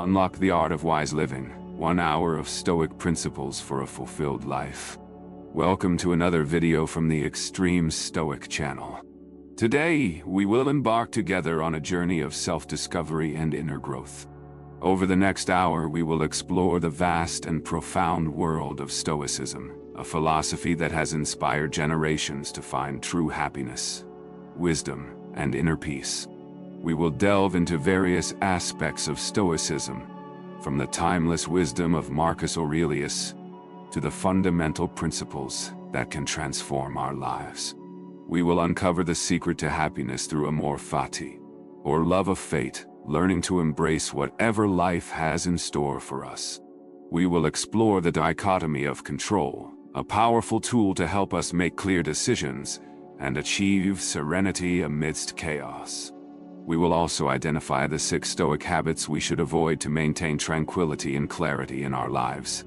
Unlock the art of wise living. 1 hour of Stoic principles for a fulfilled life. Welcome to another video from the Extreme Stoic channel. Today, we will embark together on a journey of self-discovery and inner growth. Over the next hour, we will explore the vast and profound world of Stoicism, a philosophy that has inspired generations to find true happiness, wisdom, and inner peace. We will delve into various aspects of Stoicism, from the timeless wisdom of Marcus Aurelius to the fundamental principles that can transform our lives. We will uncover the secret to happiness through amor fati, or love of fate, learning to embrace whatever life has in store for us. We will explore the dichotomy of control, a powerful tool to help us make clear decisions and achieve serenity amidst chaos. We will also identify the 6 Stoic habits we should avoid to maintain tranquility and clarity in our lives.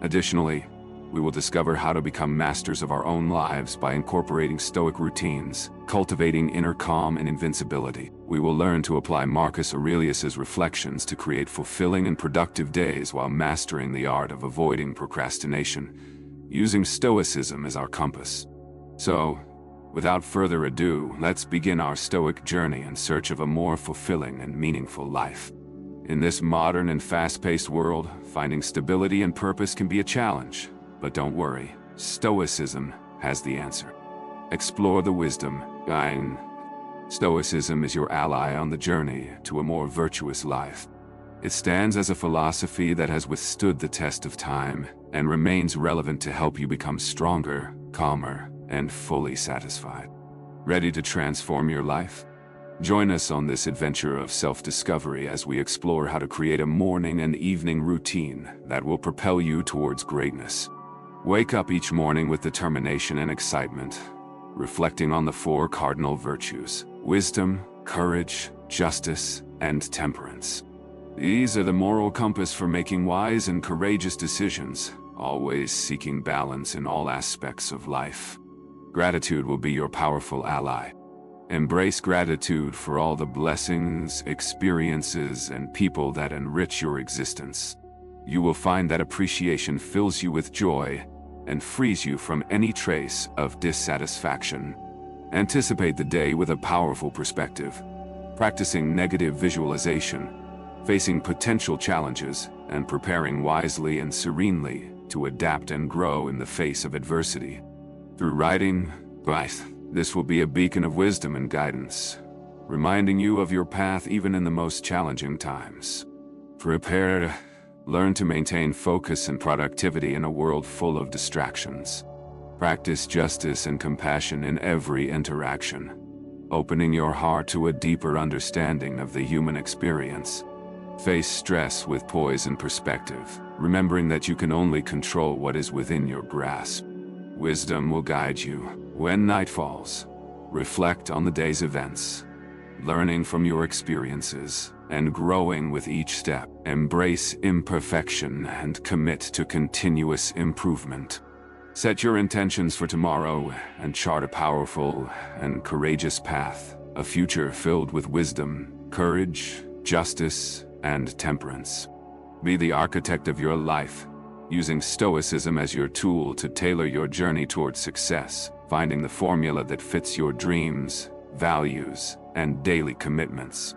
Additionally, we will discover how to become masters of our own lives by incorporating Stoic routines, cultivating inner calm and invincibility. We will learn to apply Marcus Aurelius's reflections to create fulfilling and productive days while mastering the art of avoiding procrastination, using Stoicism as our compass. So, without further ado, let's begin our Stoic journey in search of a more fulfilling and meaningful life. In this modern and fast-paced world, finding stability and purpose can be a challenge. But don't worry, Stoicism has the answer. Explore the wisdom. Stoicism is your ally on the journey to a more virtuous life. It stands as a philosophy that has withstood the test of time and remains relevant to help you become stronger, calmer, and fully satisfied. Ready to transform your life? Join us on this adventure of self-discovery as we explore how to create a morning and evening routine that will propel you towards greatness. Wake up each morning with determination and excitement, reflecting on the 4 cardinal virtues: wisdom, courage, justice, and temperance. These are the moral compass for making wise and courageous decisions, always seeking balance in all aspects of life. Gratitude will be your powerful ally. Embrace gratitude for all the blessings, experiences, and people that enrich your existence. You will find that appreciation fills you with joy and frees you from any trace of dissatisfaction. Anticipate the day with a powerful perspective, practicing negative visualization, facing potential challenges, and preparing wisely and serenely to adapt and grow in the face of adversity. Through writing, this will be a beacon of wisdom and guidance, reminding you of your path even in the most challenging times. Prepare. Learn to maintain focus and productivity in a world full of distractions. Practice justice and compassion in every interaction, opening your heart to a deeper understanding of the human experience. Face stress with poise and perspective, remembering that you can only control what is within your grasp. Wisdom will guide you when night falls. Reflect on the day's events, learning from your experiences and growing with each step. Embrace imperfection and commit to continuous improvement. Set your intentions for tomorrow and chart a powerful and courageous path, a future filled with wisdom, courage, justice, and temperance. Be the architect of your life, using Stoicism as your tool to tailor your journey towards success, finding the formula that fits your dreams, values, and daily commitments.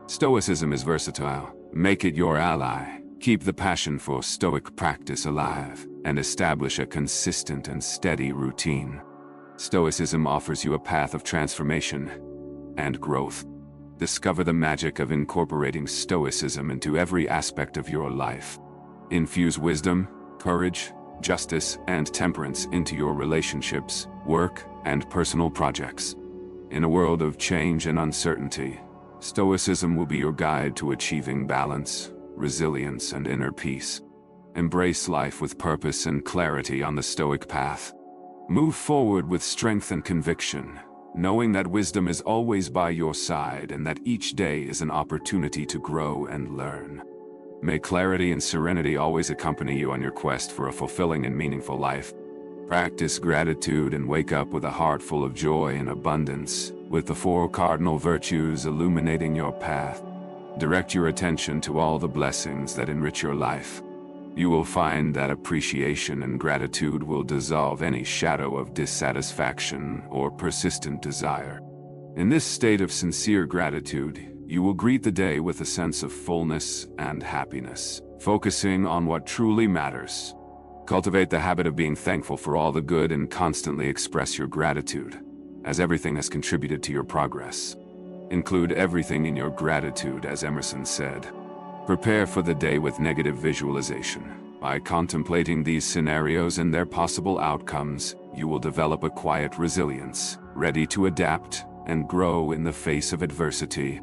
Stoicism is versatile. Make it your ally. Keep the passion for Stoic practice alive, and establish a consistent and steady routine. Stoicism offers you a path of transformation and growth. Discover the magic of incorporating Stoicism into every aspect of your life. Infuse wisdom, courage, justice, and temperance into your relationships, work, and personal projects. In a world of change and uncertainty, Stoicism will be your guide to achieving balance, resilience, and inner peace. Embrace life with purpose and clarity on the Stoic path. Move forward with strength and conviction, knowing that wisdom is always by your side and that each day is an opportunity to grow and learn. May clarity and serenity always accompany you on your quest for a fulfilling and meaningful life. Practice gratitude and wake up with a heart full of joy and abundance, with the 4 cardinal virtues illuminating your path. Direct your attention to all the blessings that enrich your life. You will find that appreciation and gratitude will dissolve any shadow of dissatisfaction or persistent desire. In this state of sincere gratitude, you will greet the day with a sense of fullness and happiness, focusing on what truly matters. Cultivate the habit of being thankful for all the good and constantly express your gratitude, as everything has contributed to your progress. Include everything in your gratitude, as Emerson said. Prepare for the day with negative visualization. By contemplating these scenarios and their possible outcomes, you will develop a quiet resilience, ready to adapt and grow in the face of adversity.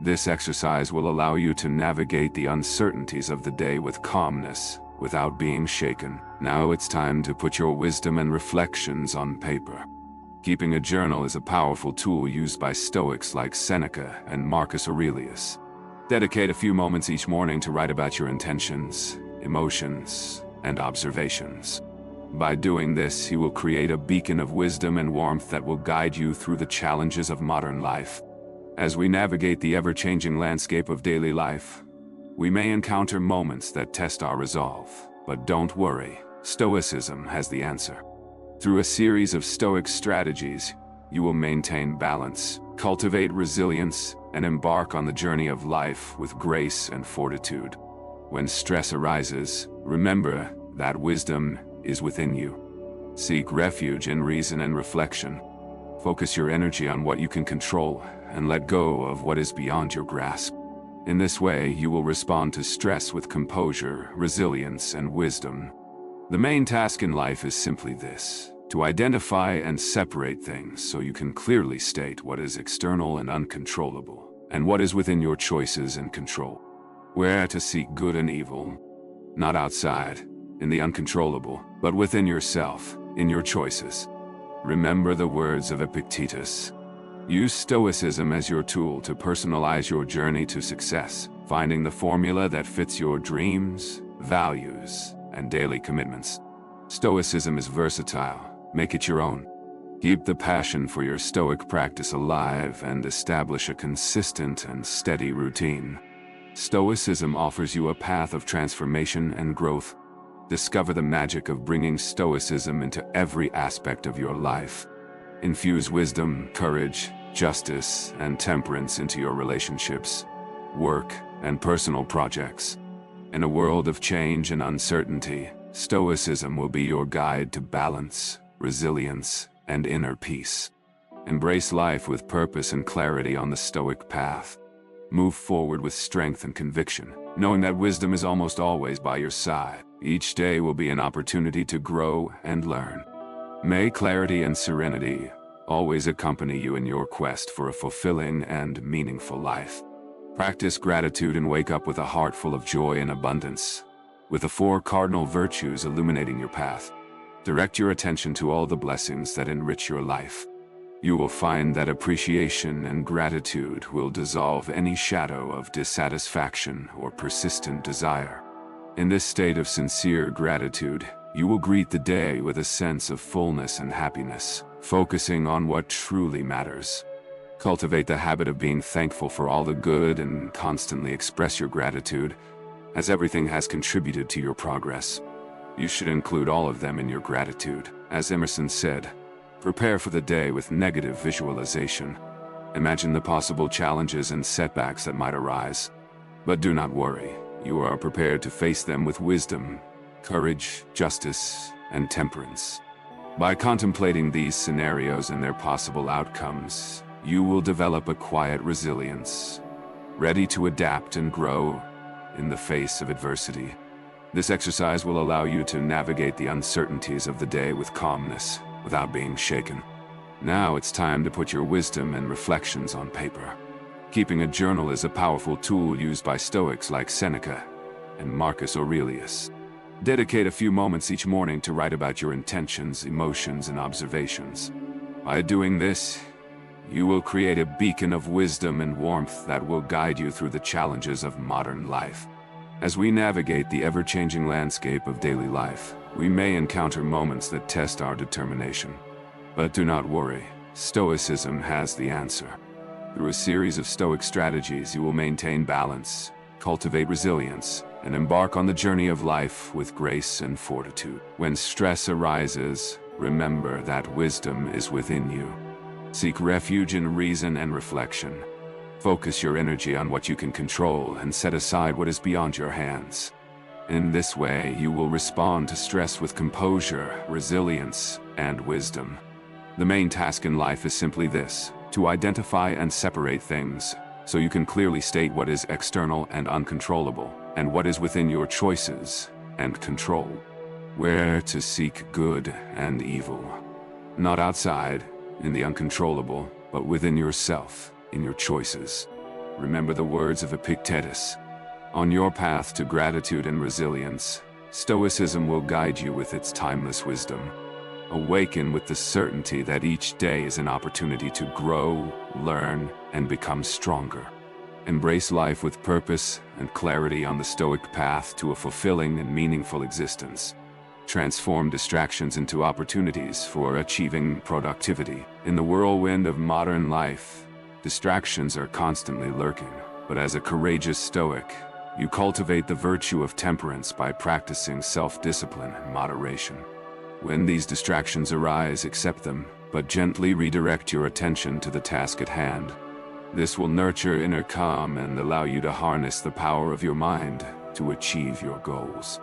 This exercise will allow you to navigate the uncertainties of the day with calmness, without being shaken. Now it's time to put your wisdom and reflections on paper. Keeping a journal is a powerful tool used by Stoics like Seneca and Marcus Aurelius. Dedicate a few moments each morning to write about your intentions, emotions, and observations. By doing this, you will create a beacon of wisdom and warmth that will guide you through the challenges of modern life. As we navigate the ever-changing landscape of daily life, we may encounter moments that test our resolve. But don't worry, Stoicism has the answer. Through a series of Stoic strategies, you will maintain balance, cultivate resilience, and embark on the journey of life with grace and fortitude. When stress arises, remember that wisdom is within you. Seek refuge in reason and reflection. Focus your energy on what you can control and let go of what is beyond your grasp. In this way, you will respond to stress with composure, resilience, and wisdom. The main task in life is simply this: to identify and separate things so you can clearly state what is external and uncontrollable, and what is within your choices and control. Where to seek good and evil, not outside, in the uncontrollable, but within yourself, in your choices. Remember the words of Epictetus. Use Stoicism as your tool to personalize your journey to success, finding the formula that fits your dreams, values, and daily commitments. Stoicism is versatile. Make it your own. Keep the passion for your Stoic practice alive and establish a consistent and steady routine. Stoicism offers you a path of transformation and growth. Discover the magic of bringing Stoicism into every aspect of your life. Infuse wisdom, courage, justice, and temperance into your relationships, work, and personal projects. In a world of change and uncertainty, Stoicism will be your guide to balance, resilience, and inner peace. Embrace life with purpose and clarity on the Stoic path. Move forward with strength and conviction, knowing that wisdom is almost always by your side. Each day will be an opportunity to grow and learn. May clarity and serenity always accompany you in your quest for a fulfilling and meaningful life. Practice gratitude and wake up with a heart full of joy and abundance, with the 4 cardinal virtues illuminating your path. Direct your attention to all the blessings that enrich your life. You will find that appreciation and gratitude will dissolve any shadow of dissatisfaction or persistent desire. In this state of sincere gratitude, you will greet the day with a sense of fullness and happiness, focusing on what truly matters. Cultivate the habit of being thankful for all the good and constantly express your gratitude, as everything has contributed to your progress. You should include all of them in your gratitude. As Emerson said, prepare for the day with negative visualization. Imagine the possible challenges and setbacks that might arise. But do not worry, you are prepared to face them with wisdom, courage, justice, and temperance. By contemplating these scenarios and their possible outcomes, you will develop a quiet resilience, ready to adapt and grow in the face of adversity. This exercise will allow you to navigate the uncertainties of the day with calmness, without being shaken. Now it's time to put your wisdom and reflections on paper. Keeping a journal is a powerful tool used by Stoics like Seneca and Marcus Aurelius. Dedicate a few moments each morning to write about your intentions, emotions, and observations. By doing this, you will create a beacon of wisdom and warmth that will guide you through the challenges of modern life. As we navigate the ever-changing landscape of daily life, we may encounter moments that test our determination. But do not worry, Stoicism has the answer. Through a series of Stoic strategies, you will maintain balance, cultivate resilience, and embark on the journey of life with grace and fortitude. When stress arises, remember that wisdom is within you. Seek refuge in reason and reflection. Focus your energy on what you can control and set aside what is beyond your hands. In this way, you will respond to stress with composure, resilience, and wisdom. The main task in life is simply this: to identify and separate things, so you can clearly state what is external and uncontrollable, and what is within your choices and control. Where to seek good and evil. Not outside, in the uncontrollable, but within yourself, in your choices. Remember the words of Epictetus. On your path to gratitude and resilience, Stoicism will guide you with its timeless wisdom. Awaken with the certainty that each day is an opportunity to grow, learn, and become stronger. Embrace life with purpose and clarity on the Stoic path to a fulfilling and meaningful existence. Transform distractions into opportunities for achieving productivity. In the whirlwind of modern life, distractions are constantly lurking, but as a courageous Stoic, you cultivate the virtue of temperance by practicing self-discipline and moderation. When these distractions arise, accept them, but gently redirect your attention to the task at hand. This will nurture inner calm and allow you to harness the power of your mind to achieve your goals.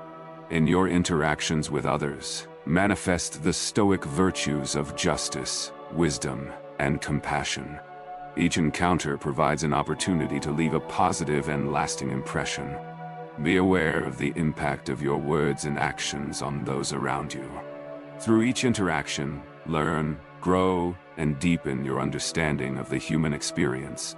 In your interactions with others, manifest the Stoic virtues of justice, wisdom, and compassion. Each encounter provides an opportunity to leave a positive and lasting impression. Be aware of the impact of your words and actions on those around you. Through each interaction, learn, grow, and deepen your understanding of the human experience.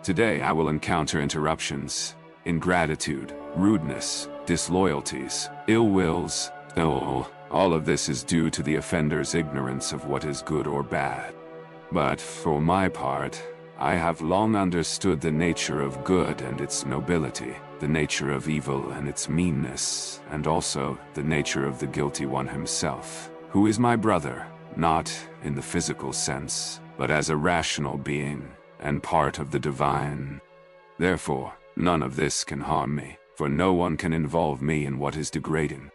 Today I will encounter interruptions, ingratitude, rudeness, disloyalties, ill wills. All of this is due to the offender's ignorance of what is good or bad. But for my part, I have long understood the nature of good and its nobility, the nature of evil and its meanness, and also the nature of the guilty one himself, who is my brother, not in the physical sense, but as a rational being and part of the divine. Therefore, none of this can harm me, for no one can involve me in what is degrading.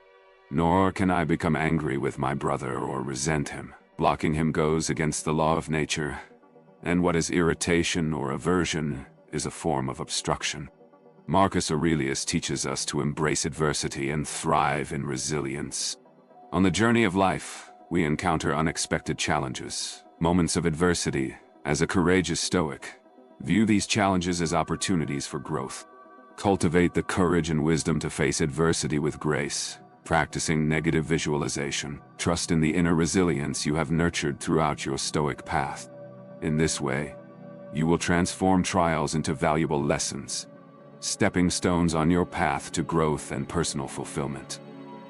Nor can I become angry with my brother or resent him. Blocking him goes against the law of nature, and what is irritation or aversion is a form of obstruction. Marcus Aurelius teaches us to embrace adversity and thrive in resilience. On the journey of life, we encounter unexpected challenges, moments of adversity. As a courageous Stoic, view these challenges as opportunities for growth. Cultivate the courage and wisdom to face adversity with grace, practicing negative visualization. Trust in the inner resilience you have nurtured throughout your Stoic path. In this way, you will transform trials into valuable lessons, stepping stones on your path to growth and personal fulfillment.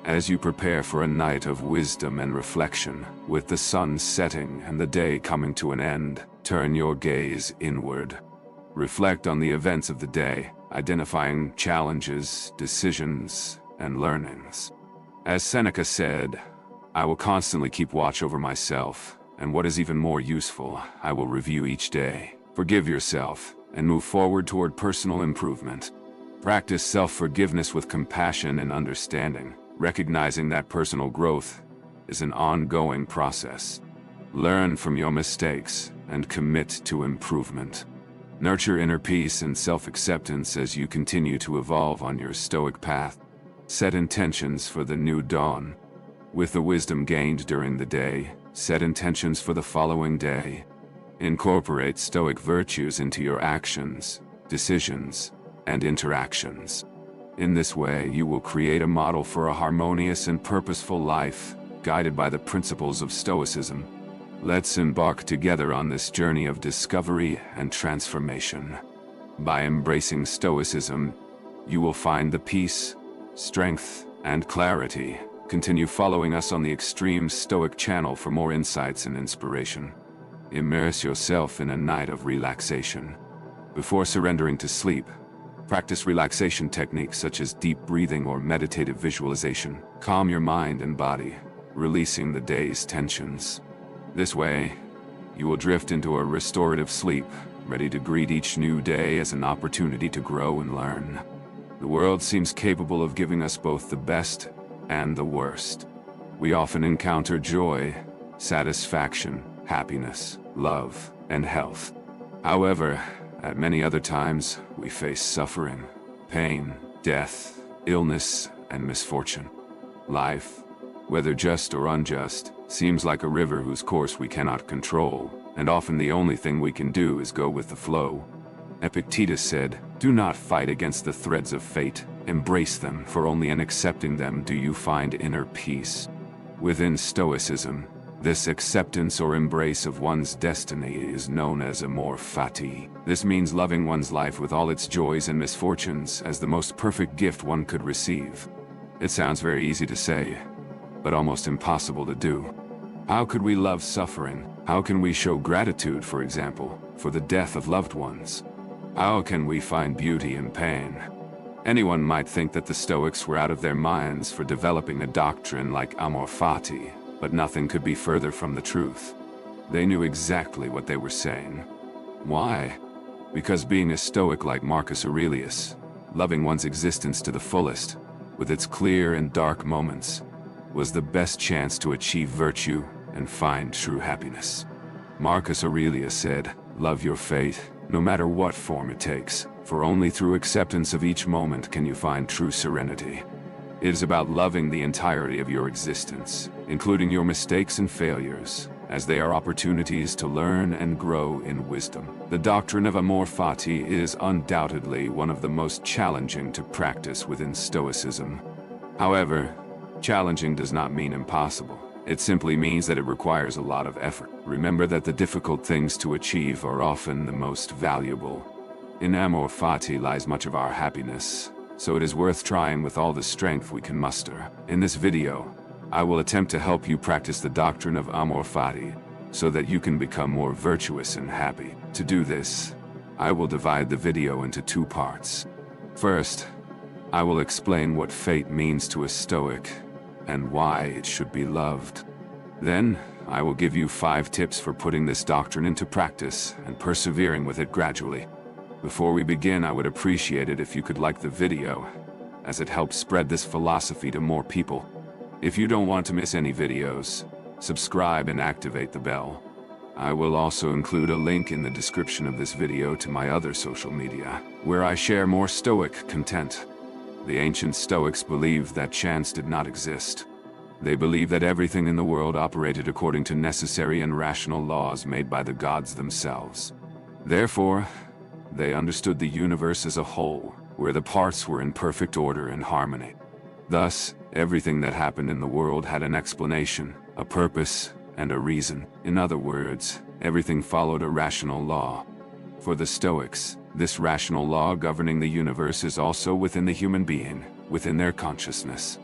As you prepare for a night of wisdom and reflection, with the sun setting and the day coming to an end, turn your gaze inward. Reflect on the events of the day, identifying challenges, decisions, and learnings. As Seneca said, I will constantly keep watch over myself, and what is even more useful, I will review each day. Forgive yourself, and move forward toward personal improvement. Practice self-forgiveness with compassion and understanding, recognizing that personal growth is an ongoing process. Learn from your mistakes and commit to improvement. Nurture inner peace and self-acceptance as you continue to evolve on your Stoic path. Set intentions for the new dawn. With the wisdom gained during the day, set intentions for the following day. Incorporate Stoic virtues into your actions, decisions, and interactions. In this way, you will create a model for a harmonious and purposeful life, guided by the principles of Stoicism. Let's embark together on this journey of discovery and transformation. By embracing Stoicism, you will find the peace, strength, and clarity. Continue following us on the Extreme Stoic channel for more insights and inspiration. Immerse yourself in a night of relaxation. Before surrendering to sleep, practice relaxation techniques such as deep breathing or meditative visualization. Calm your mind and body, releasing the day's tensions. This way, you will drift into a restorative sleep, ready to greet each new day as an opportunity to grow and learn. The world seems capable of giving us both the best and the worst. We often encounter joy, satisfaction, happiness, love, and health. However, at many other times, we face suffering, pain, death, illness, and misfortune. Life, whether just or unjust, seems like a river whose course we cannot control, and often the only thing we can do is go with the flow. Epictetus said, "Do not fight against the threads of fate, embrace them, for only in accepting them do you find inner peace." Within Stoicism, this acceptance or embrace of one's destiny is known as amor fati. This means loving one's life with all its joys and misfortunes as the most perfect gift one could receive. It sounds very easy to say, but almost impossible to do. How could we love suffering? How can we show gratitude, for example, for the death of loved ones? How can we find beauty in pain? Anyone might think that the Stoics were out of their minds for developing a doctrine like amor fati, but nothing could be further from the truth. They knew exactly what they were saying. Why? Because being a Stoic like Marcus Aurelius, loving one's existence to the fullest, with its clear and dark moments, was the best chance to achieve virtue and find true happiness. Marcus Aurelius said, "Love your fate, no matter what form it takes, for only through acceptance of each moment can you find true serenity." It is about loving the entirety of your existence, including your mistakes and failures, as they are opportunities to learn and grow in wisdom. The doctrine of amor fati is undoubtedly one of the most challenging to practice within Stoicism. However, challenging does not mean impossible. It simply means that it requires a lot of effort. Remember that the difficult things to achieve are often the most valuable. In amor fati lies much of our happiness, so it is worth trying with all the strength we can muster. In this video, I will attempt to help you practice the doctrine of amor fati, so that you can become more virtuous and happy. To do this, I will divide the video into two parts. First, I will explain what fate means to a Stoic, and why it should be loved. Then, I will give you 5 tips for putting this doctrine into practice and persevering with it gradually. Before we begin, I would appreciate it if you could like the video, as it helps spread this philosophy to more people. If you don't want to miss any videos, subscribe and activate the bell. I will also include a link in the description of this video to my other social media, where I share more Stoic content. The ancient Stoics believed that chance did not exist. They believed that everything in the world operated according to necessary and rational laws made by the gods themselves. Therefore, they understood the universe as a whole, where the parts were in perfect order and harmony. Thus, everything that happened in the world had an explanation, a purpose, and a reason. In other words, everything followed a rational law. For the Stoics, this rational law governing the universe is also within the human being, within their consciousness.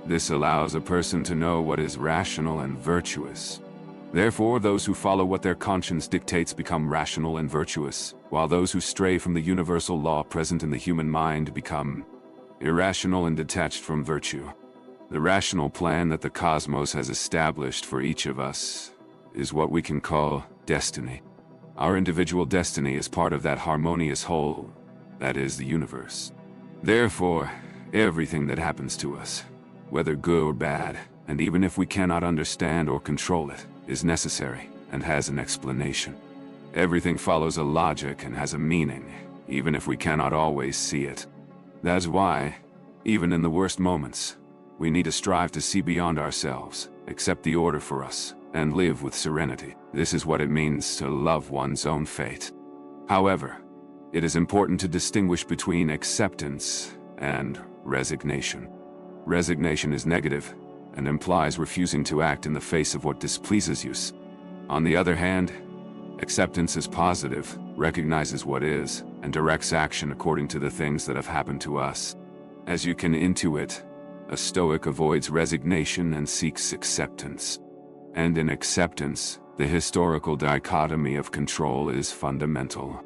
This allows a person to know what is rational and virtuous. Therefore, those who follow what their conscience dictates become rational and virtuous, while those who stray from the universal law present in the human mind become irrational and detached from virtue. The rational plan that the cosmos has established for each of us is what we can call destiny. Our individual destiny is part of that harmonious whole, that is the universe. Therefore, everything that happens to us, whether good or bad, and even if we cannot understand or control it, is necessary and has an explanation. Everything follows a logic and has a meaning, even if we cannot always see it. That's why, even in the worst moments, we need to strive to see beyond ourselves, accept the order for us, and live with serenity. This is what it means to love one's own fate. However, it is important to distinguish between acceptance and resignation. Resignation is negative and implies refusing to act in the face of what displeases you. On the other hand, acceptance is positive, recognizes what is, and directs action according to the things that have happened to us. As you can intuit, a Stoic avoids resignation and seeks acceptance. And in acceptance, the historical dichotomy of control is fundamental.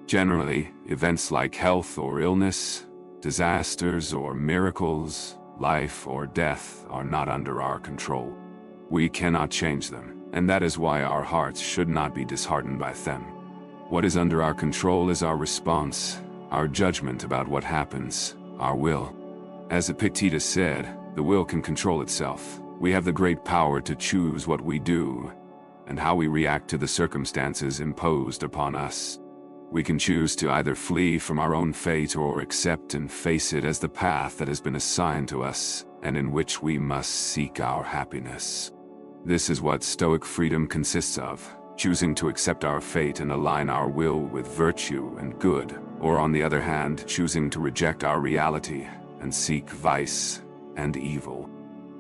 Generally, events like health or illness, disasters or miracles, life or death are not under our control. We cannot change them, and that is why our hearts should not be disheartened by them. What is under our control is our response, our judgment about what happens, our will. As Epictetus said, the will can control itself. We have the great power to choose what we do and how we react to the circumstances imposed upon us. We can choose to either flee from our own fate or accept and face it as the path that has been assigned to us and in which we must seek our happiness. This is what Stoic freedom consists of, choosing to accept our fate and align our will with virtue and good, or on the other hand, choosing to reject our reality and seek vice and evil.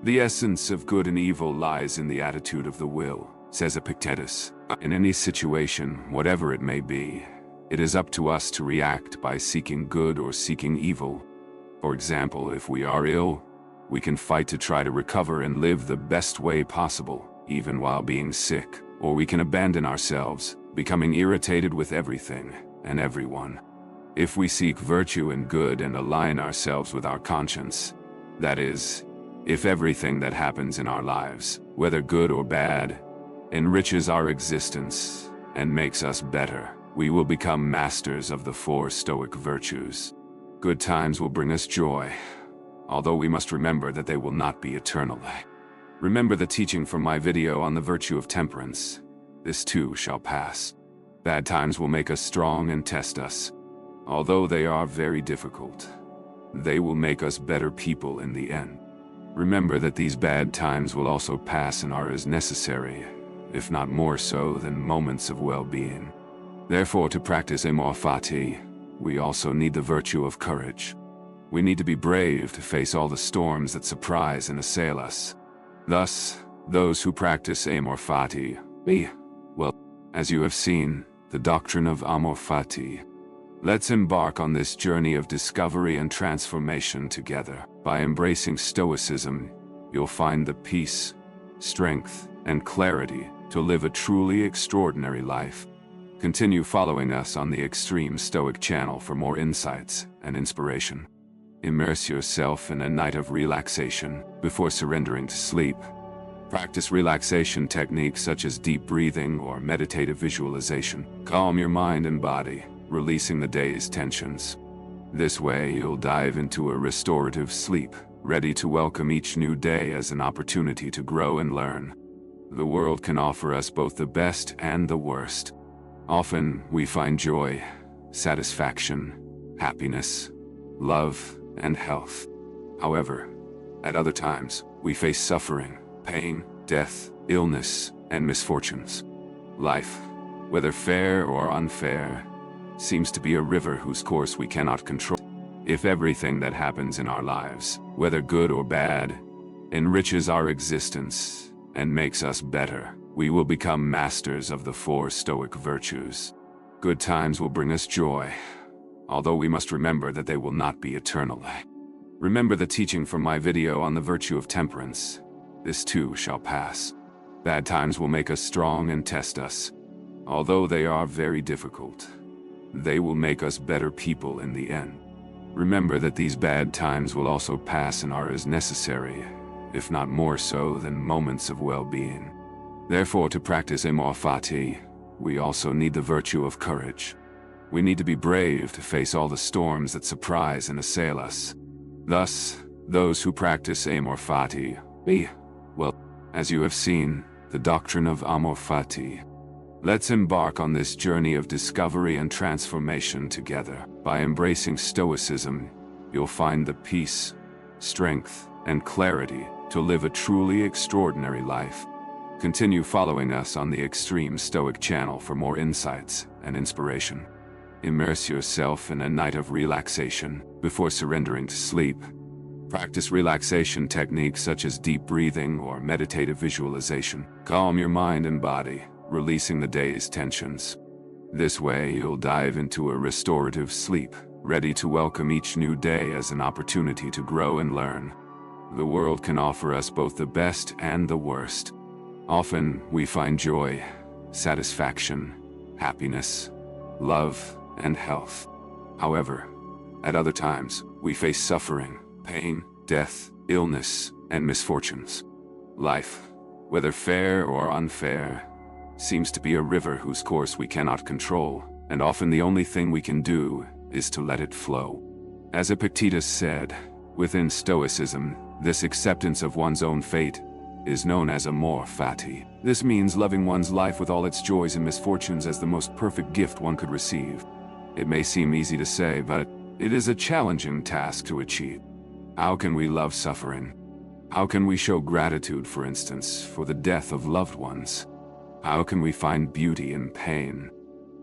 The essence of good and evil lies in the attitude of the will, says Epictetus. In any situation, whatever it may be, it is up to us to react by seeking good or seeking evil. For example, if we are ill, we can fight to try to recover and live the best way possible, even while being sick. Or we can abandon ourselves, becoming irritated with everything and everyone. If we seek virtue and good and align ourselves with our conscience, that is, if everything that happens in our lives, whether good or bad, enriches our existence and makes us better, we will become masters of the 4 Stoic virtues. Good times will bring us joy, although we must remember that they will not be eternal. Remember the teaching from my video on the virtue of temperance. This too shall pass. Bad times will make us strong and test us. Although they are very difficult, they will make us better people in the end. Remember that these bad times will also pass and are as necessary, if not more so, than moments of well-being. Therefore, to practice amor fati, we also need the virtue of courage. We need to be brave to face all the storms that surprise and assail us. Thus, those who practice amor fati, as you have seen, the doctrine of amor fati. Let's embark on this journey of discovery and transformation together. By embracing Stoicism, you'll find the peace, strength, and clarity to live a truly extraordinary life. Continue following us on the Extreme Stoic channel for more insights and inspiration. Immerse yourself in a night of relaxation before surrendering to sleep. Practice relaxation techniques such as deep breathing or meditative visualization. Calm your mind and body, releasing the day's tensions. This way, you'll dive into a restorative sleep, ready to welcome each new day as an opportunity to grow and learn. The world can offer us both the best and the worst. Often, we find joy, satisfaction, happiness, love, and health. However, at other times, we face suffering, pain, death, illness, and misfortunes. Life, whether fair or unfair, seems to be a river whose course we cannot control. If everything that happens in our lives, whether good or bad, enriches our existence and makes us better, we will become masters of the 4 Stoic virtues. Good times will bring us joy, although we must remember that they will not be eternal. Remember the teaching from my video on the virtue of temperance. This too shall pass. Bad times will make us strong and test us. Although they are very difficult, they will make us better people in the end. Remember that these bad times will also pass and are as necessary, if not more so, than moments of well-being. Therefore, to practice amor fati, we also need the virtue of courage. We need to be brave to face all the storms that surprise and assail us. Thus, those who practice amor fati, as you have seen, the doctrine of amor fati. Let's embark on this journey of discovery and transformation together. By embracing Stoicism, you'll find the peace, strength, and clarity to live a truly extraordinary life. Continue following us on the Extreme Stoic channel for more insights and inspiration. Immerse yourself in a night of relaxation before surrendering to sleep. Practice relaxation techniques such as deep breathing or meditative visualization. Calm your mind and body, releasing the day's tensions. This way, you'll dive into a restorative sleep, ready to welcome each new day as an opportunity to grow and learn. The world can offer us both the best and the worst. Often, we find joy, satisfaction, happiness, love, and health. However, at other times, we face suffering, pain, death, illness, and misfortunes. Life, whether fair or unfair, seems to be a river whose course we cannot control, and often the only thing we can do is to let it flow. As Epictetus said, within Stoicism, this acceptance of one's own fate is known as amor fati. This means loving one's life with all its joys and misfortunes as the most perfect gift one could receive. It may seem easy to say, but it is a challenging task to achieve. How can we love suffering? How can we show gratitude, for instance, for the death of loved ones? How can we find beauty in pain?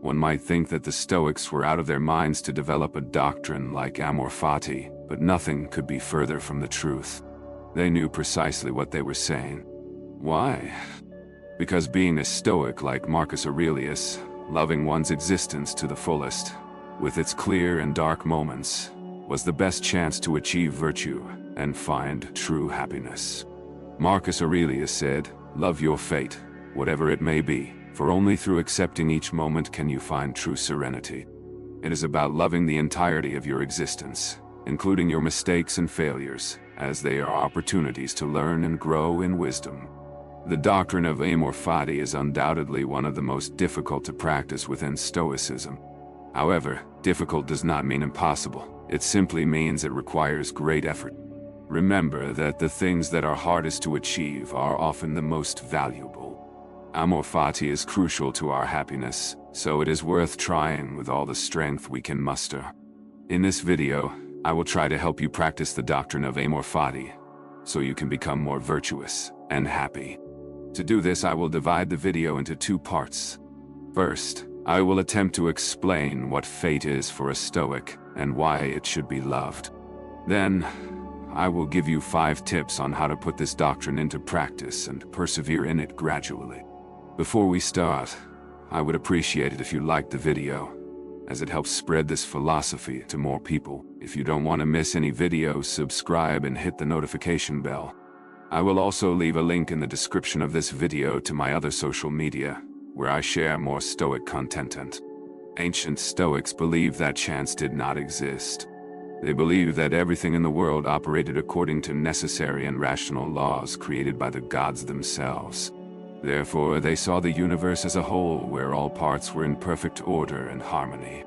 One might think that the Stoics were out of their minds to develop a doctrine like amor fati, but nothing could be further from the truth. They knew precisely what they were saying. Why? Because being a Stoic like Marcus Aurelius, loving one's existence to the fullest, with its clear and dark moments, was the best chance to achieve virtue and find true happiness. Marcus Aurelius said, "Love your fate, whatever it may be, for only through accepting each moment can you find true serenity." It is about loving the entirety of your existence, including your mistakes and failures, as they are opportunities to learn and grow in wisdom. The doctrine of amor fati is undoubtedly one of the most difficult to practice within Stoicism. However, difficult does not mean impossible. It simply means it requires great effort. Remember that the things that are hardest to achieve are often the most valuable. Amor fati is crucial to our happiness, so it is worth trying with all the strength we can muster. In this video, I will try to help you practice the doctrine of amor fati, so you can become more virtuous and happy. To do this, I will divide the video into two parts. First, I will attempt to explain what fate is for a Stoic and why it should be loved. Then, I will give you 5 tips on how to put this doctrine into practice and persevere in it gradually. Before we start, I would appreciate it if you liked the video, as it helps spread this philosophy to more people. If you don't want to miss any videos, subscribe and hit the notification bell. I will also leave a link in the description of this video to my other social media, where I share more Stoic content. Ancient Stoics believed that chance did not exist. They believed that everything in the world operated according to necessary and rational laws created by the gods themselves. Therefore, they saw the universe as a whole where all parts were in perfect order and harmony.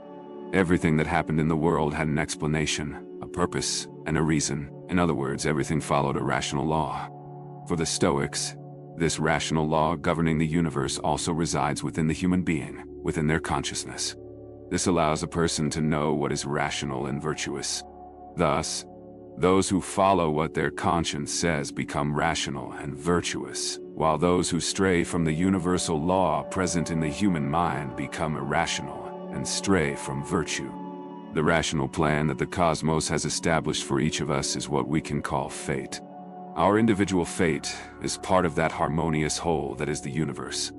Everything that happened in the world had an explanation, a purpose, and a reason. In other words, everything followed a rational law. For the Stoics, this rational law governing the universe also resides within the human being, within their consciousness. This allows a person to know what is rational and virtuous. Thus, those who follow what their conscience says become rational and virtuous, while those who stray from the universal law present in the human mind become irrational and stray from virtue. The rational plan that the cosmos has established for each of us is what we can call fate. Our individual fate is part of that harmonious whole that is the universe.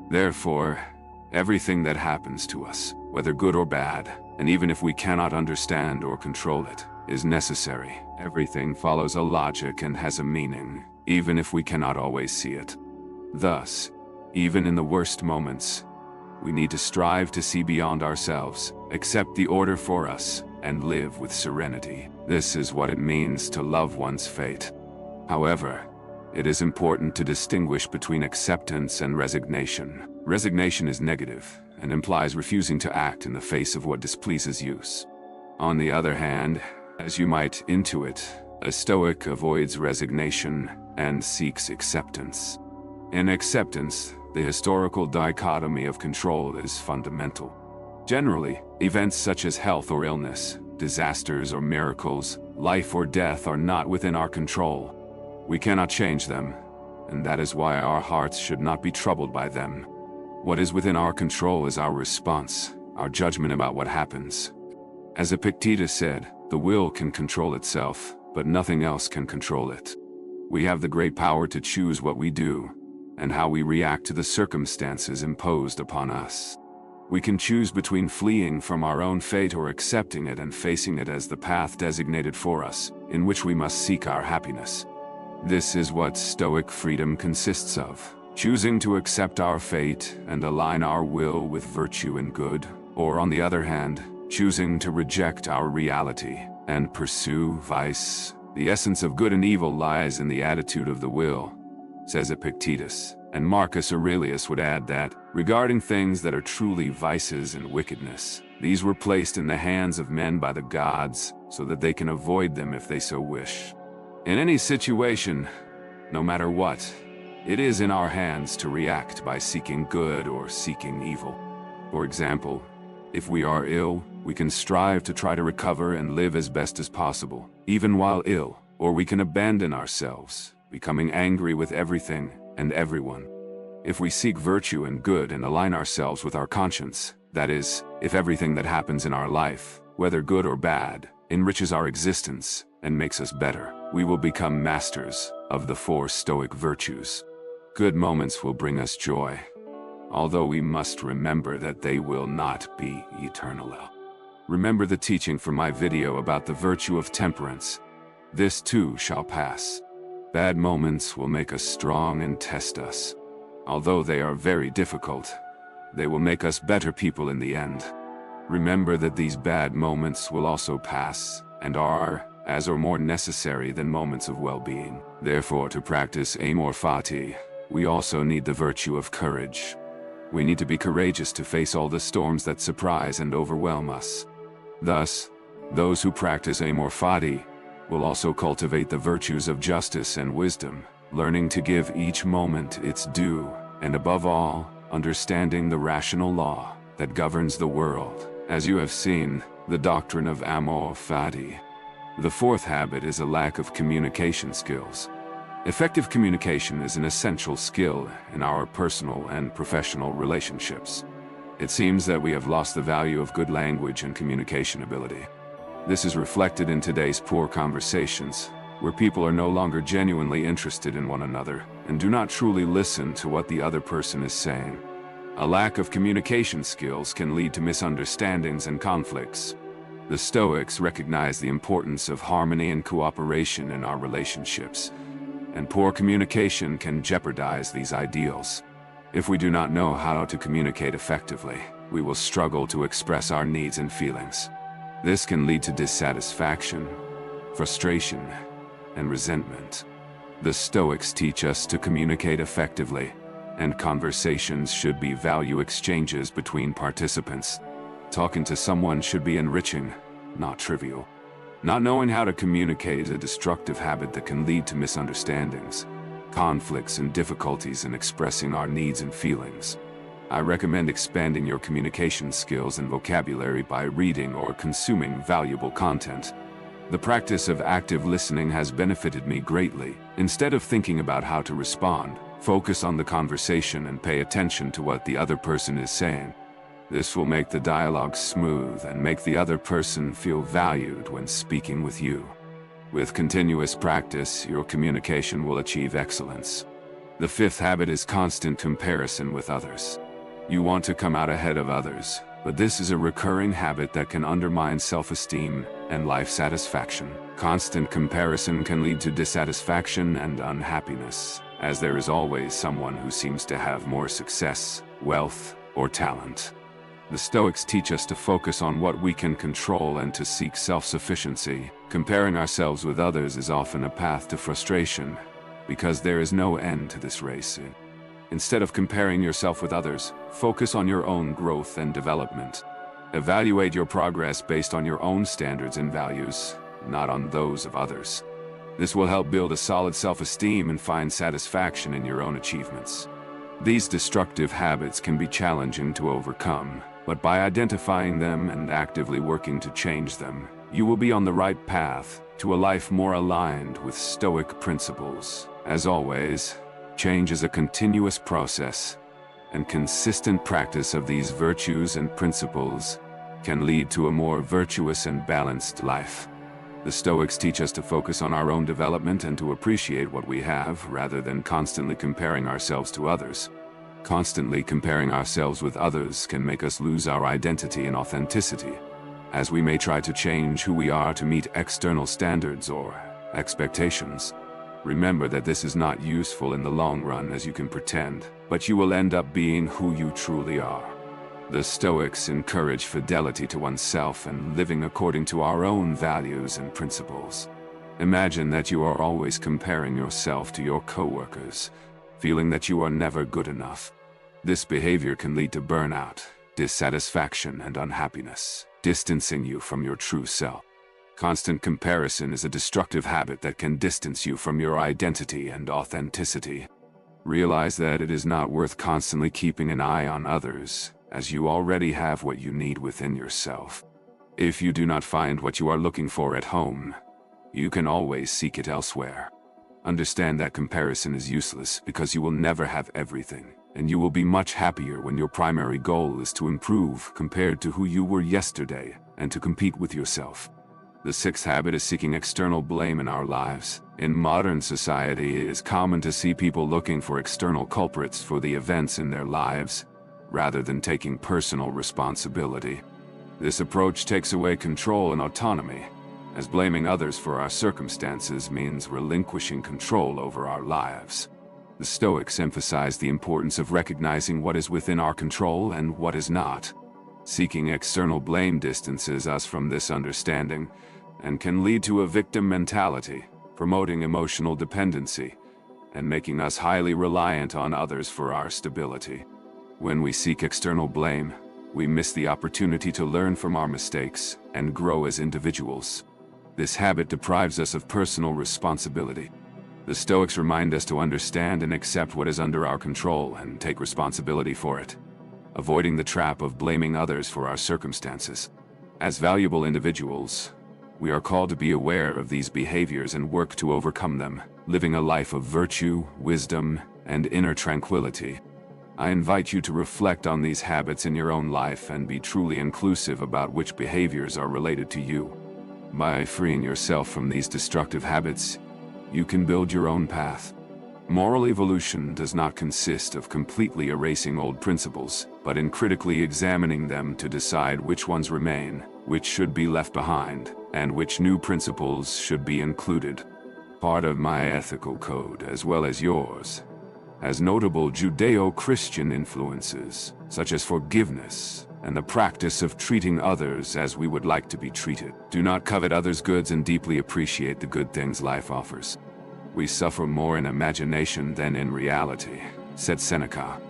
Therefore, everything that happens to us, whether good or bad, and even if we cannot understand or control it, is necessary. Everything follows a logic and has a meaning, even if we cannot always see it. Thus, even in the worst moments, we need to strive to see beyond ourselves, accept the order for us, and live with serenity. This is what it means to love one's fate. However, it is important to distinguish between acceptance and resignation. Resignation is negative and implies refusing to act in the face of what displeases you. On the other hand, as you might intuit, a Stoic avoids resignation and seeks acceptance. In acceptance, the historical dichotomy of control is fundamental. Generally, events such as health or illness, disasters or miracles, life or death are not within our control. We cannot change them, and that is why our hearts should not be troubled by them. What is within our control is our response, our judgment about what happens. As Epictetus said, the will can control itself, but nothing else can control it. We have the great power to choose what we do, and how we react to the circumstances imposed upon us. We can choose between fleeing from our own fate or accepting it and facing it as the path designated for us, in which we must seek our happiness. This is what Stoic freedom consists of. Choosing to accept our fate and align our will with virtue and good, or on the other hand, choosing to reject our reality and pursue vice. The essence of good and evil lies in the attitude of the will, says Epictetus, And Marcus Aurelius would add that, regarding things that are truly vices and wickedness, these were placed in the hands of men by the gods, so that they can avoid them if they so wish. In any situation, no matter what, it is in our hands to react by seeking good or seeking evil. For example, if we are ill, we can strive to try to recover and live as best as possible, even while ill, or we can abandon ourselves, becoming angry with everything and everyone. If we seek virtue and good and align ourselves with our conscience, that is, if everything that happens in our life, whether good or bad, enriches our existence and makes us better, we will become masters of the 4 Stoic virtues. Good moments will bring us joy, although we must remember that they will not be eternal. Remember the teaching from my video about the virtue of temperance. This too shall pass. Bad moments will make us strong and test us. Although they are very difficult, they will make us better people in the end. Remember that these bad moments will also pass, and are, as or more necessary than moments of well-being. Therefore, to practice amor fati, we also need the virtue of courage. We need to be courageous to face all the storms that surprise and overwhelm us. Thus, those who practice amor fati will also cultivate the virtues of justice and wisdom, learning to give each moment its due, and above all, understanding the rational law that governs the world. As you have seen, the doctrine of amor fati. The 4th habit is a lack of communication skills. Effective communication is an essential skill in our personal and professional relationships. It seems that we have lost the value of good language and communication ability. This is reflected in today's poor conversations, where people are no longer genuinely interested in one another and do not truly listen to what the other person is saying. A lack of communication skills can lead to misunderstandings and conflicts. The Stoics recognize the importance of harmony and cooperation in our relationships, and poor communication can jeopardize these ideals. If we do not know how to communicate effectively, we will struggle to express our needs and feelings. This can lead to dissatisfaction, frustration, and resentment. The Stoics teach us to communicate effectively, and conversations should be value exchanges between participants. Talking to someone should be enriching, not trivial. Not knowing how to communicate is a destructive habit that can lead to misunderstandings, conflicts, and difficulties in expressing our needs and feelings. I recommend expanding your communication skills and vocabulary by reading or consuming valuable content. The practice of active listening has benefited me greatly. Instead of thinking about how to respond, focus on the conversation and pay attention to what the other person is saying. This will make the dialogue smooth and make the other person feel valued when speaking with you. With continuous practice, your communication will achieve excellence. The 5th habit is constant comparison with others. You want to come out ahead of others, but this is a recurring habit that can undermine self-esteem and life satisfaction. Constant comparison can lead to dissatisfaction and unhappiness, as there is always someone who seems to have more success, wealth, or talent. The Stoics teach us to focus on what we can control and to seek self-sufficiency. Comparing ourselves with others is often a path to frustration, because there is no end to this race. Instead of comparing yourself with others, focus on your own growth and development. Evaluate your progress based on your own standards and values, not on those of others. This will help build a solid self-esteem and find satisfaction in your own achievements. These destructive habits can be challenging to overcome, but by identifying them and actively working to change them, you will be on the right path to a life more aligned with Stoic principles. As always, change is a continuous process, and consistent practice of these virtues and principles can lead to a more virtuous and balanced life. The Stoics teach us to focus on our own development and to appreciate what we have rather than constantly comparing ourselves to others. Constantly comparing ourselves with others can make us lose our identity and authenticity, as we may try to change who we are to meet external standards or expectations. Remember that this is not useful in the long run, as you can pretend, but you will end up being who you truly are. The Stoics encourage fidelity to oneself and living according to our own values and principles. Imagine that you are always comparing yourself to your coworkers, feeling that you are never good enough. This behavior can lead to burnout, dissatisfaction, and unhappiness, distancing you from your true self. Constant comparison is a destructive habit that can distance you from your identity and authenticity. Realize that it is not worth constantly keeping an eye on others, as you already have what you need within yourself. If you do not find what you are looking for at home, you can always seek it elsewhere. Understand that comparison is useless because you will never have everything, and you will be much happier when your primary goal is to improve compared to who you were yesterday and to compete with yourself. The sixth habit is seeking external blame in our lives. In modern society, it is common to see people looking for external culprits for the events in their lives, rather than taking personal responsibility. This approach takes away control and autonomy, as blaming others for our circumstances means relinquishing control over our lives. The Stoics emphasize the importance of recognizing what is within our control and what is not. Seeking external blame distances us from this understanding and can lead to a victim mentality, promoting emotional dependency and making us highly reliant on others for our stability. When we seek external blame, we miss the opportunity to learn from our mistakes and grow as individuals. This habit deprives us of personal responsibility. The Stoics remind us to understand and accept what is under our control and take responsibility for it, avoiding the trap of blaming others for our circumstances. As valuable individuals, we are called to be aware of these behaviors and work to overcome them, living a life of virtue, wisdom, and inner tranquility. I invite you to reflect on these habits in your own life and be truly inclusive about which behaviors are related to you. By freeing yourself from these destructive habits, you can build your own path. Moral evolution does not consist of completely erasing old principles, but in critically examining them to decide which ones remain, which should be left behind, and which new principles should be included. Part of my ethical code, as well as yours, has notable Judeo-Christian influences, such as forgiveness and the practice of treating others as we would like to be treated. Do not covet others' goods and deeply appreciate the good things life offers. We suffer more in imagination than in reality, said Seneca.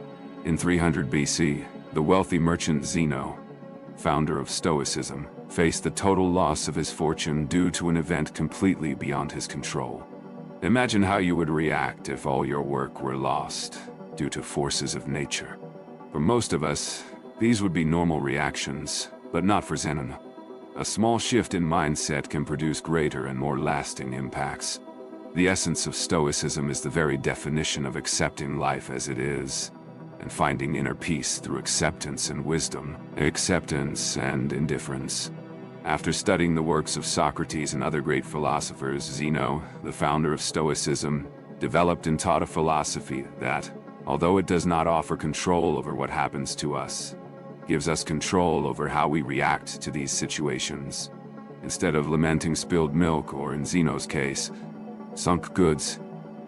In 300 BC, the wealthy merchant Zeno, founder of Stoicism, faced the total loss of his fortune due to an event completely beyond his control. Imagine how you would react if all your work were lost due to forces of nature. For most of us, these would be normal reactions, but not for Zeno. A small shift in mindset can produce greater and more lasting impacts. The essence of Stoicism is the very definition of accepting life as it is, and finding inner peace through acceptance and wisdom, acceptance and indifference. After studying the works of Socrates and other great philosophers, Zeno, the founder of Stoicism, developed and taught a philosophy that, although it does not offer control over what happens to us, gives us control over how we react to these situations. Instead of lamenting spilled milk, or in Zeno's case, sunk goods,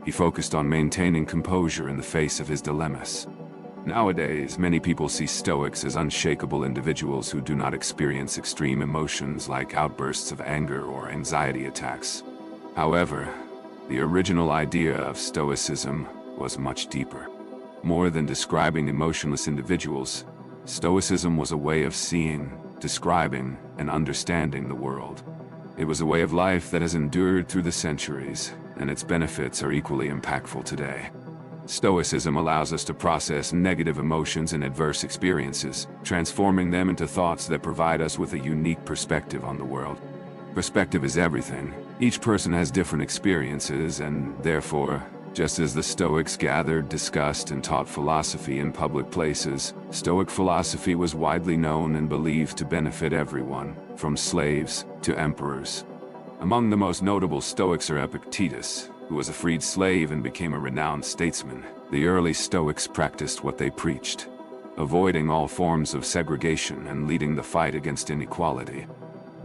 he focused on maintaining composure in the face of his dilemmas. Nowadays, many people see Stoics as unshakable individuals who do not experience extreme emotions like outbursts of anger or anxiety attacks. However, the original idea of Stoicism was much deeper. More than describing emotionless individuals, Stoicism was a way of seeing, describing, and understanding the world. It was a way of life that has endured through the centuries, and its benefits are equally impactful today. Stoicism allows us to process negative emotions and adverse experiences, transforming them into thoughts that provide us with a unique perspective on the world. Perspective is everything. Each person has different experiences, and therefore, just as the Stoics gathered, discussed, and taught philosophy in public places, Stoic philosophy was widely known and believed to benefit everyone, from slaves to emperors. Among the most notable Stoics are Epictetus, who was a freed slave and became a renowned statesman. The early Stoics practiced what they preached, avoiding all forms of segregation and leading the fight against inequality.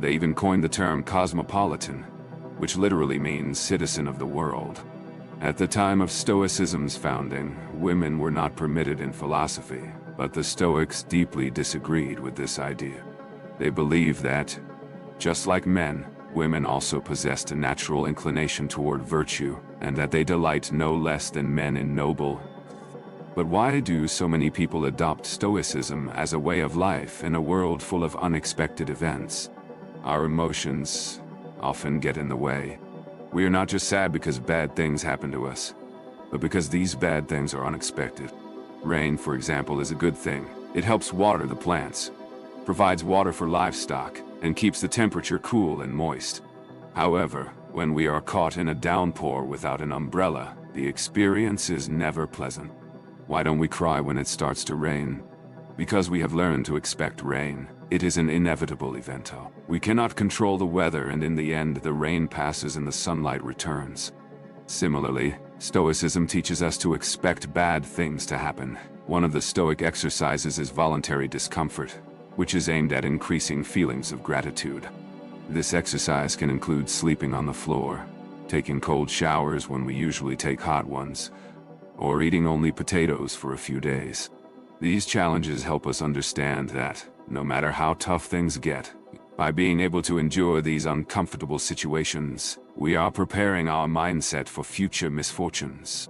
They even coined the term cosmopolitan, which literally means citizen of the world. At the time of Stoicism's founding, women were not permitted in philosophy, but the Stoics deeply disagreed with this idea. They believed that, just like men, women also possessed a natural inclination toward virtue, and that they delight no less than men in noble. But why do so many people adopt Stoicism as a way of life in a world full of unexpected events? Our emotions often get in the way. We are not just sad because bad things happen to us, but because these bad things are unexpected. Rain, for example, is a good thing. It helps water the plants, provides water for livestock, and keeps the temperature cool and moist. However, when we are caught in a downpour without an umbrella, the experience is never pleasant. Why don't we cry when it starts to rain? Because we have learned to expect rain. It is an inevitable event. We cannot control the weather, and in the end, the rain passes and the sunlight returns. Similarly, Stoicism teaches us to expect bad things to happen. One of the Stoic exercises is voluntary discomfort, which is aimed at increasing feelings of gratitude. This exercise can include sleeping on the floor, taking cold showers when we usually take hot ones, or eating only potatoes for a few days. These challenges help us understand that, no matter how tough things get, by being able to endure these uncomfortable situations, we are preparing our mindset for future misfortunes.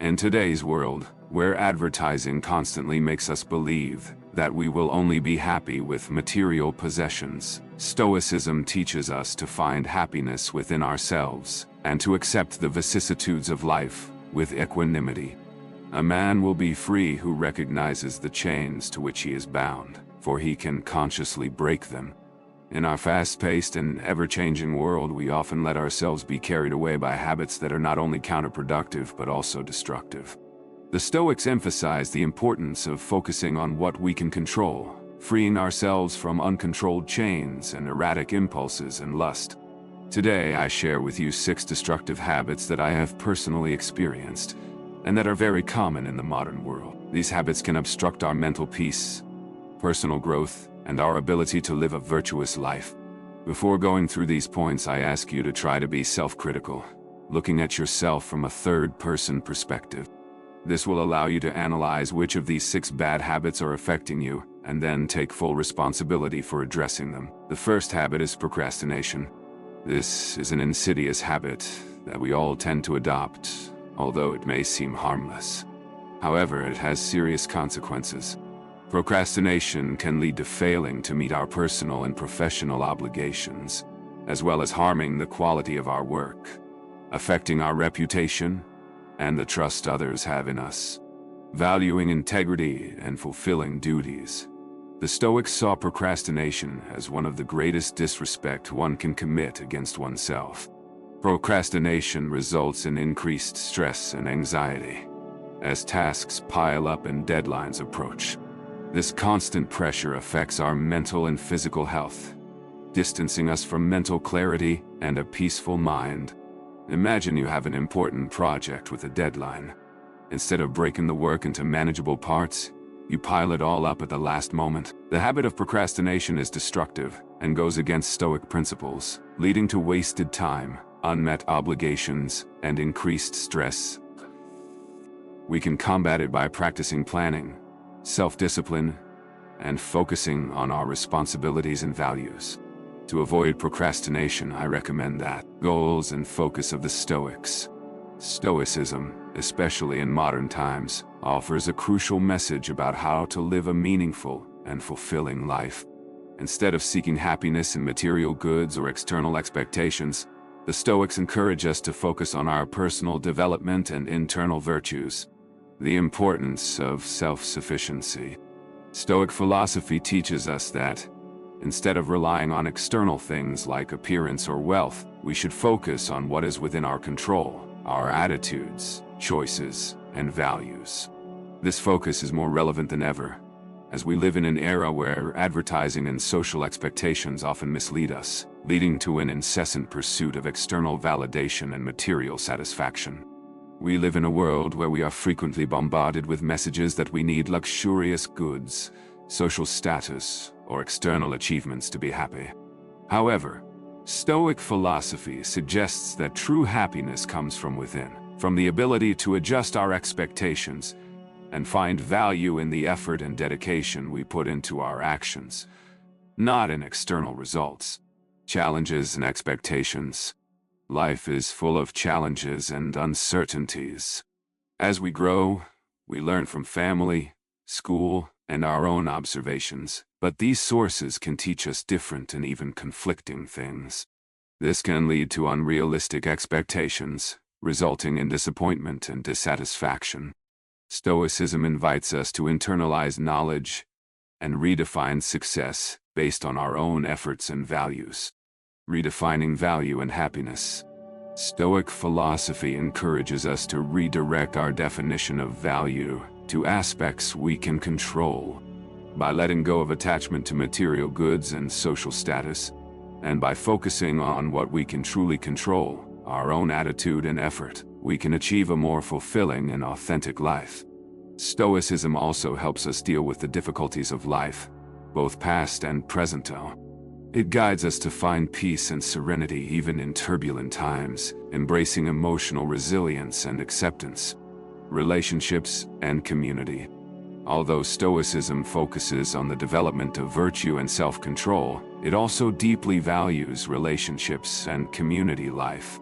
In today's world, where advertising constantly makes us believe that we will only be happy with material possessions, Stoicism teaches us to find happiness within ourselves and to accept the vicissitudes of life with equanimity. A man will be free who recognizes the chains to which he is bound, for he can consciously break them. In our fast-paced and ever-changing world, we often let ourselves be carried away by habits that are not only counterproductive but also destructive. The Stoics emphasize the importance of focusing on what we can control, freeing ourselves from uncontrolled chains and erratic impulses and lust. Today, I share with you 6 destructive habits that I have personally experienced, and that are very common in the modern world. These habits can obstruct our mental peace, personal growth, and our ability to live a virtuous life. Before going through these points, I ask you to try to be self-critical, looking at yourself from a third-person perspective. This will allow you to analyze which of these 6 bad habits are affecting you, and then take full responsibility for addressing them. The first habit is procrastination. This is an insidious habit that we all tend to adopt, although it may seem harmless. However, it has serious consequences. Procrastination can lead to failing to meet our personal and professional obligations, as well as harming the quality of our work, affecting our reputation, and the trust others have in us. Valuing integrity and fulfilling duties, the Stoics saw procrastination as one of the greatest disrespect one can commit against oneself. Procrastination results in increased stress and anxiety, as tasks pile up and deadlines approach. This constant pressure affects our mental and physical health, distancing us from mental clarity and a peaceful mind. Imagine you have an important project with a deadline. Instead of breaking the work into manageable parts, you pile it all up at the last moment. The habit of procrastination is destructive and goes against Stoic principles, leading to wasted time, unmet obligations, and increased stress. We can combat it by practicing planning, self-discipline, and focusing on our responsibilities and values. To avoid procrastination, I recommend that goals and focus of the Stoics. Stoicism, especially in modern times, offers a crucial message about how to live a meaningful and fulfilling life. Instead of seeking happiness in material goods or external expectations, the Stoics encourage us to focus on our personal development and internal virtues. The importance of self-sufficiency. Stoic philosophy teaches us that, instead of relying on external things like appearance or wealth, we should focus on what is within our control, our attitudes, choices, and values. This focus is more relevant than ever, as we live in an era where advertising and social expectations often mislead us, leading to an incessant pursuit of external validation and material satisfaction. We live in a world where we are frequently bombarded with messages that we need luxurious goods, social status, or external achievements to be happy. However, Stoic philosophy suggests that true happiness comes from within, from the ability to adjust our expectations and find value in the effort and dedication we put into our actions, not in external results. Challenges and expectations. Life is full of challenges and uncertainties. As we grow, we learn from family, school, and our own observations, but these sources can teach us different and even conflicting things. This can lead to unrealistic expectations, resulting in disappointment and dissatisfaction. Stoicism invites us to internalize knowledge and redefine success based on our own efforts and values. Redefining value and happiness. Stoic philosophy encourages us to redirect our definition of value to aspects we can control. By letting go of attachment to material goods and social status, and by focusing on what we can truly control, our own attitude and effort, we can achieve a more fulfilling and authentic life. Stoicism also helps us deal with the difficulties of life, both past and present. It guides us to find peace and serenity even in turbulent times, embracing emotional resilience and acceptance. Relationships and community. Although Stoicism focuses on the development of virtue and self-control, it also deeply values relationships and community life.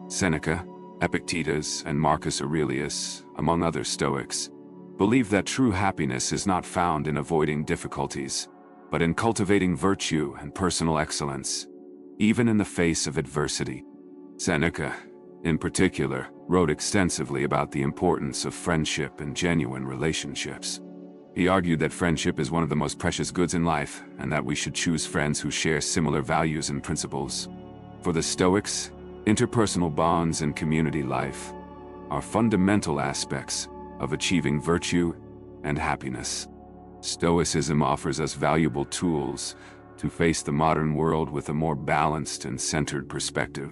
Seneca, Epictetus, and Marcus Aurelius, among other Stoics, believe that true happiness is not found in avoiding difficulties, but in cultivating virtue and personal excellence, even in the face of adversity. Seneca, in particular, wrote extensively about the importance of friendship and genuine relationships. He argued that friendship is one of the most precious goods in life, and that we should choose friends who share similar values and principles. For the Stoics, interpersonal bonds and community life are fundamental aspects of achieving virtue and happiness. Stoicism offers us valuable tools to face the modern world with a more balanced and centered perspective.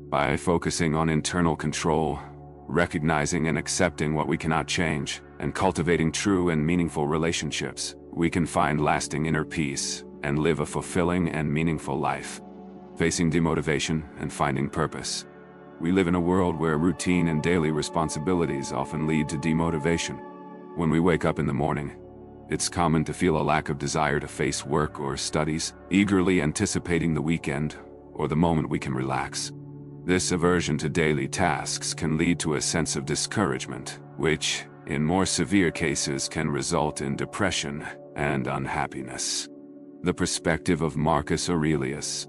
By focusing on internal control, recognizing and accepting what we cannot change, and cultivating true and meaningful relationships, we can find lasting inner peace and live a fulfilling and meaningful life. Facing demotivation and finding purpose. We live in a world where routine and daily responsibilities often lead to demotivation. When we wake up in the morning, it's common to feel a lack of desire to face work or studies, eagerly anticipating the weekend or the moment we can relax. This aversion to daily tasks can lead to a sense of discouragement, which, in more severe cases, can result in depression and unhappiness. The perspective of Marcus Aurelius.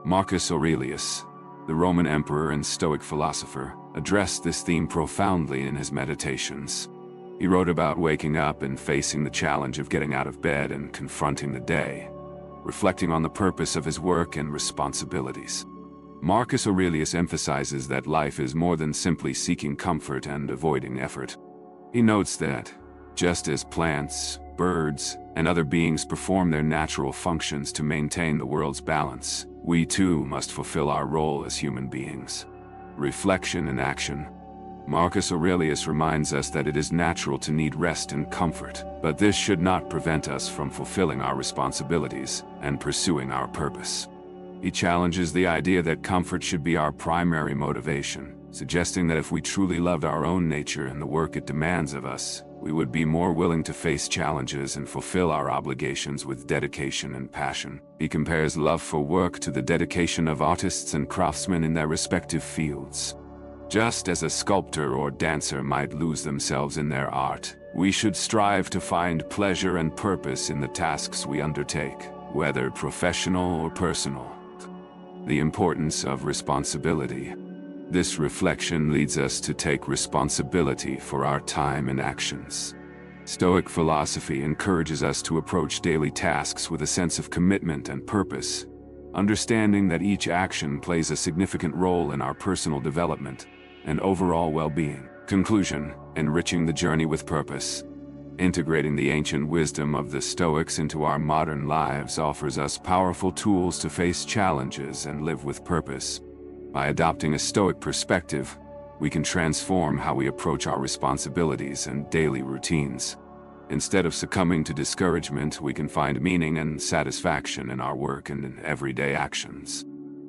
Marcus Aurelius, the Roman emperor and Stoic philosopher, addressed this theme profoundly in his Meditations. He wrote about waking up and facing the challenge of getting out of bed and confronting the day, reflecting on the purpose of his work and responsibilities. Marcus Aurelius emphasizes that life is more than simply seeking comfort and avoiding effort. He notes that, just as plants, birds, and other beings perform their natural functions to maintain the world's balance, we too must fulfill our role as human beings. Reflection and action. Marcus Aurelius reminds us that it is natural to need rest and comfort, but this should not prevent us from fulfilling our responsibilities and pursuing our purpose. He challenges the idea that comfort should be our primary motivation, suggesting that if we truly loved our own nature and the work it demands of us, we would be more willing to face challenges and fulfill our obligations with dedication and passion. He compares love for work to the dedication of artists and craftsmen in their respective fields. Just as a sculptor or dancer might lose themselves in their art, we should strive to find pleasure and purpose in the tasks we undertake, whether professional or personal. The importance of responsibility. This reflection leads us to take responsibility for our time and actions. Stoic philosophy encourages us to approach daily tasks with a sense of commitment and purpose, understanding that each action plays a significant role in our personal development and overall well-being. Conclusion: enriching the journey with purpose. Integrating the ancient wisdom of the Stoics into our modern lives offers us powerful tools to face challenges and live with purpose. By adopting a Stoic perspective, we can transform how we approach our responsibilities and daily routines. Instead of succumbing to discouragement, we can find meaning and satisfaction in our work and in everyday actions.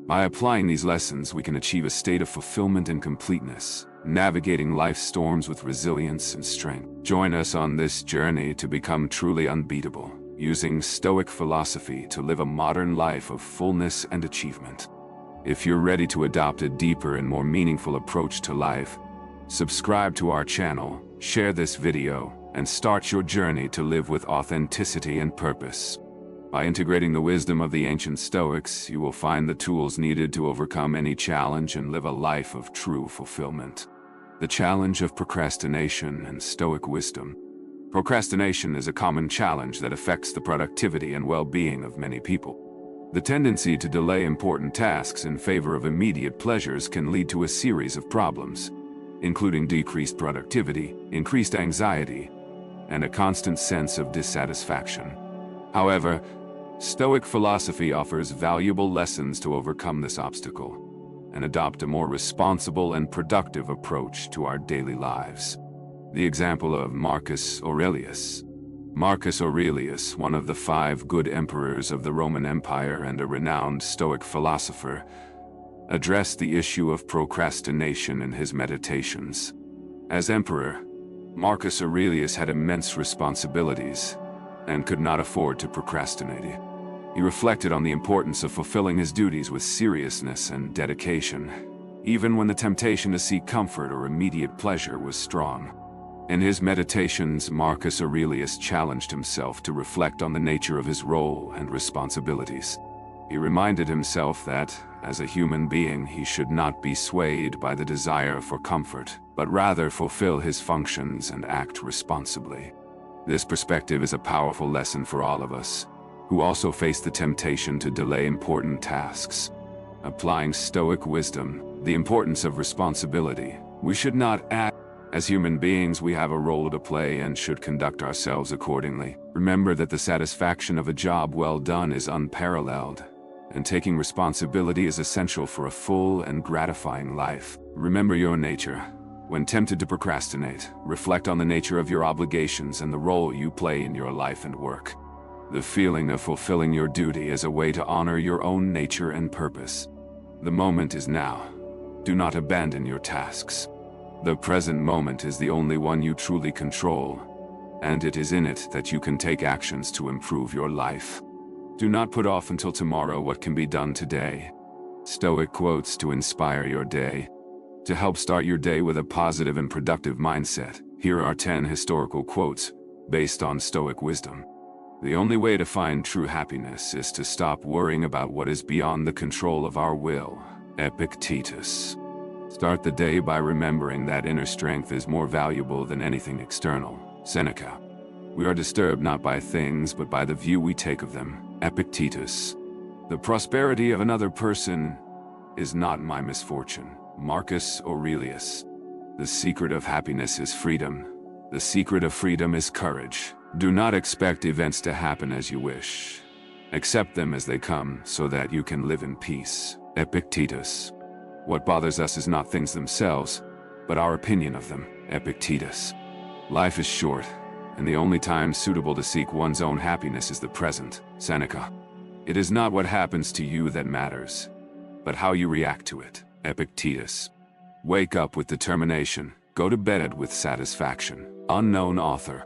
By applying these lessons, we can achieve a state of fulfillment and completeness, navigating life's storms with resilience and strength. Join us on this journey to become truly unbeatable. using Stoic philosophy to live a modern life of fullness and achievement. If you're ready to adopt a deeper and more meaningful approach to life, subscribe to our channel, share this video, and start your journey to live with authenticity and purpose. By integrating the wisdom of the ancient Stoics, you will find the tools needed to overcome any challenge and live a life of true fulfillment. The challenge of procrastination and Stoic wisdom. Procrastination is a common challenge that affects the productivity and well-being of many people. The tendency to delay important tasks in favor of immediate pleasures can lead to a series of problems, including decreased productivity, increased anxiety, and a constant sense of dissatisfaction. However, Stoic philosophy offers valuable lessons to overcome this obstacle and adopt a more responsible and productive approach to our daily lives. The example of Marcus Aurelius. Marcus Aurelius, one of the 5 good emperors of the Roman Empire and a renowned Stoic philosopher, addressed the issue of procrastination in his meditations. As emperor, Marcus Aurelius had immense responsibilities and could not afford to procrastinate. He reflected on the importance of fulfilling his duties with seriousness and dedication, even when the temptation to seek comfort or immediate pleasure was strong. In his meditations, Marcus Aurelius challenged himself to reflect on the nature of his role and responsibilities. He reminded himself that, as a human being, he should not be swayed by the desire for comfort, but rather fulfill his functions and act responsibly. This perspective is a powerful lesson for all of us, who also face the temptation to delay important tasks. Applying Stoic wisdom, the importance of responsibility, we should not act. As human beings, we have a role to play and should conduct ourselves accordingly. Remember that the satisfaction of a job well done is unparalleled, and taking responsibility is essential for a full and gratifying life. Remember your nature. When tempted to procrastinate, reflect on the nature of your obligations and the role you play in your life and work. The feeling of fulfilling your duty is a way to honor your own nature and purpose. The moment is now. Do not abandon your tasks. The present moment is the only one you truly control, and it is in it that you can take actions to improve your life. Do not put off until tomorrow what can be done today. Stoic quotes to inspire your day. To help start your day with a positive and productive mindset, here are 10 historical quotes based on Stoic wisdom. The only way to find true happiness is to stop worrying about what is beyond the control of our will. Epictetus. Start the day by remembering that inner strength is more valuable than anything external. Seneca. We are disturbed not by things but by the view we take of them. Epictetus. The prosperity of another person is not my misfortune. Marcus Aurelius. The secret of happiness is freedom. The secret of freedom is courage. Do not expect events to happen as you wish. Accept them as they come so that you can live in peace. Epictetus. What bothers us is not things themselves, but our opinion of them. Epictetus. Life is short, and the only time suitable to seek one's own happiness is the present. Seneca. It is not what happens to you that matters, but how you react to it. Epictetus. Wake up with determination, go to bed with satisfaction. Unknown author.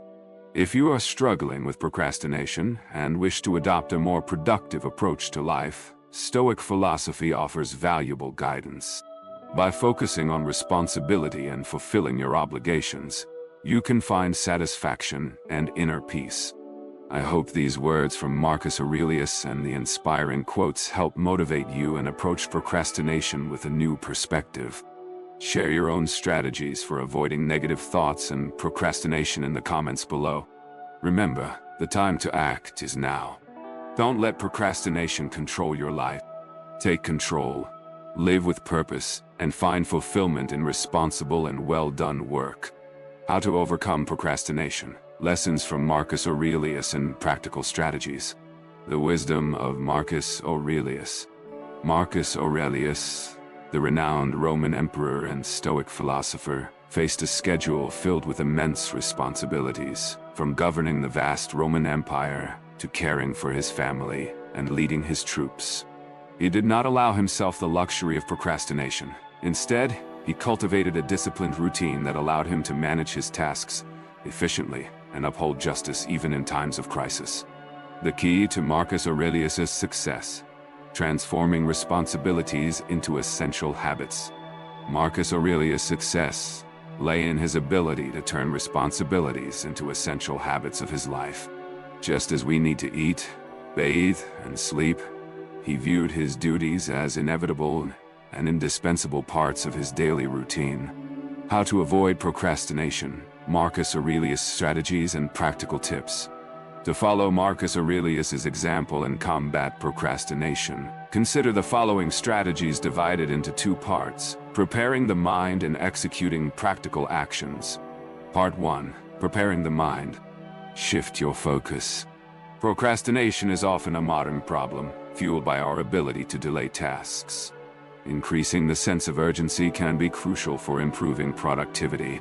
If you are struggling with procrastination and wish to adopt a more productive approach to life, Stoic philosophy offers valuable guidance. By focusing on responsibility and fulfilling your obligations, you can find satisfaction and inner peace. I hope these words from Marcus Aurelius and the inspiring quotes help motivate you and approach procrastination with a new perspective. Share your own strategies for avoiding negative thoughts and procrastination in the comments below. Remember, the time to act is now. Don't let procrastination control your life. Take control, live with purpose, and find fulfillment in responsible and well-done work. How to overcome procrastination. Lessons from Marcus Aurelius and practical strategies. The wisdom of Marcus Aurelius. Marcus Aurelius, the renowned Roman emperor and Stoic philosopher, faced a schedule filled with immense responsibilities, from governing the vast Roman Empire to caring for his family and leading his troops. He did not allow himself the luxury of procrastination. Instead, he cultivated a disciplined routine that allowed him to manage his tasks efficiently and uphold justice even in times of crisis. The key to Marcus Aurelius's success: transforming responsibilities into essential habits. Marcus Aurelius' success lay in his ability to turn responsibilities into essential habits of his life. Just as we need to eat, bathe, and sleep, he viewed his duties as inevitable and indispensable parts of his daily routine. How to avoid procrastination: Marcus Aurelius' strategies and practical tips. To follow Marcus Aurelius's example and combat procrastination, consider the following strategies divided into two parts: preparing the mind and executing practical actions. Part 1. Preparing the mind. Shift your focus. Procrastination is often a modern problem, fueled by our ability to delay tasks. Increasing the sense of urgency can be crucial for improving productivity.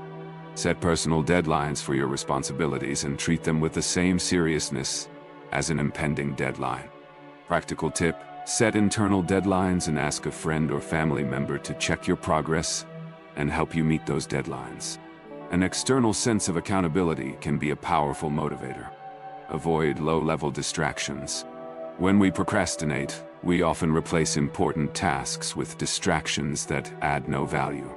Set personal deadlines for your responsibilities and treat them with the same seriousness as an impending deadline. Practical tip: set internal deadlines and ask a friend or family member to check your progress and help you meet those deadlines. An external sense of accountability can be a powerful motivator. Avoid low-level distractions. When we procrastinate, we often replace important tasks with distractions that add no value.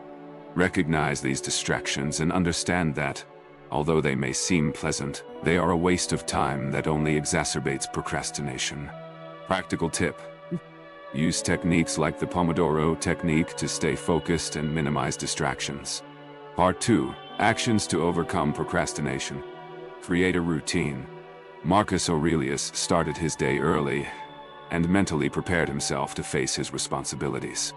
Recognize these distractions and understand that, although they may seem pleasant, they are a waste of time that only exacerbates procrastination. Practical tip: use techniques like the Pomodoro technique to stay focused and minimize distractions. Part 2. Actions to overcome procrastination. Create a routine. Marcus Aurelius started his day early and mentally prepared himself to face his responsibilities.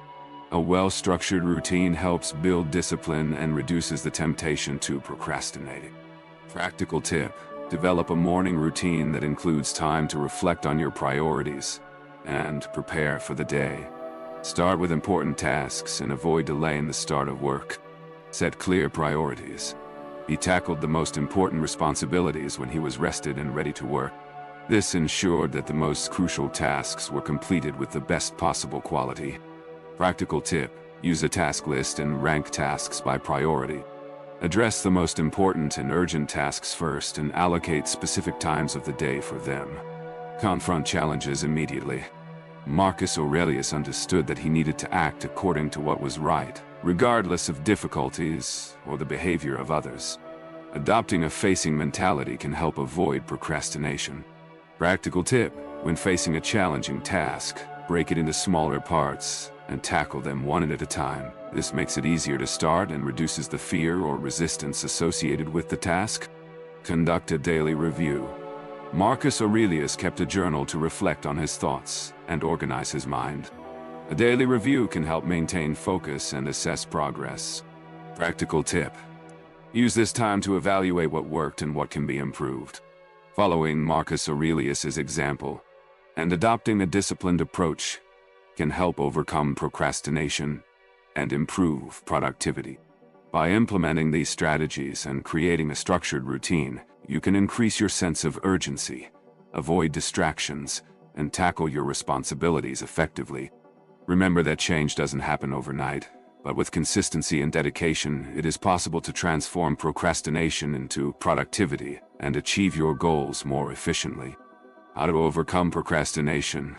A well-structured routine helps build discipline and reduces the temptation to procrastinate. Practical tip: develop a morning routine that includes time to reflect on your priorities and prepare for the day. Start with important tasks and avoid delaying the start of work. Set clear priorities. He tackled the most important responsibilities when he was rested and ready to work. This ensured that the most crucial tasks were completed with the best possible quality. Practical tip: use a task list and rank tasks by priority. Address the most important and urgent tasks first and allocate specific times of the day for them. Confront challenges immediately. Marcus Aurelius understood that he needed to act according to what was right, regardless of difficulties or the behavior of others. Adopting a facing mentality can help avoid procrastination. Practical tip: when facing a challenging task, break it into smaller parts and tackle them one at a time. This makes it easier to start and reduces the fear or resistance associated with the task. Conduct a daily review. Marcus Aurelius kept a journal to reflect on his thoughts and organize his mind. A daily review can help maintain focus and assess progress. Practical tip: use this time to evaluate what worked and what can be improved. Following Marcus Aurelius's example and adopting a disciplined approach can help overcome procrastination and improve productivity. By implementing these strategies and creating a structured routine, you can increase your sense of urgency, avoid distractions, and tackle your responsibilities effectively. Remember that change doesn't happen overnight, but with consistency and dedication, it is possible to transform procrastination into productivity and achieve your goals more efficiently. How to overcome procrastination.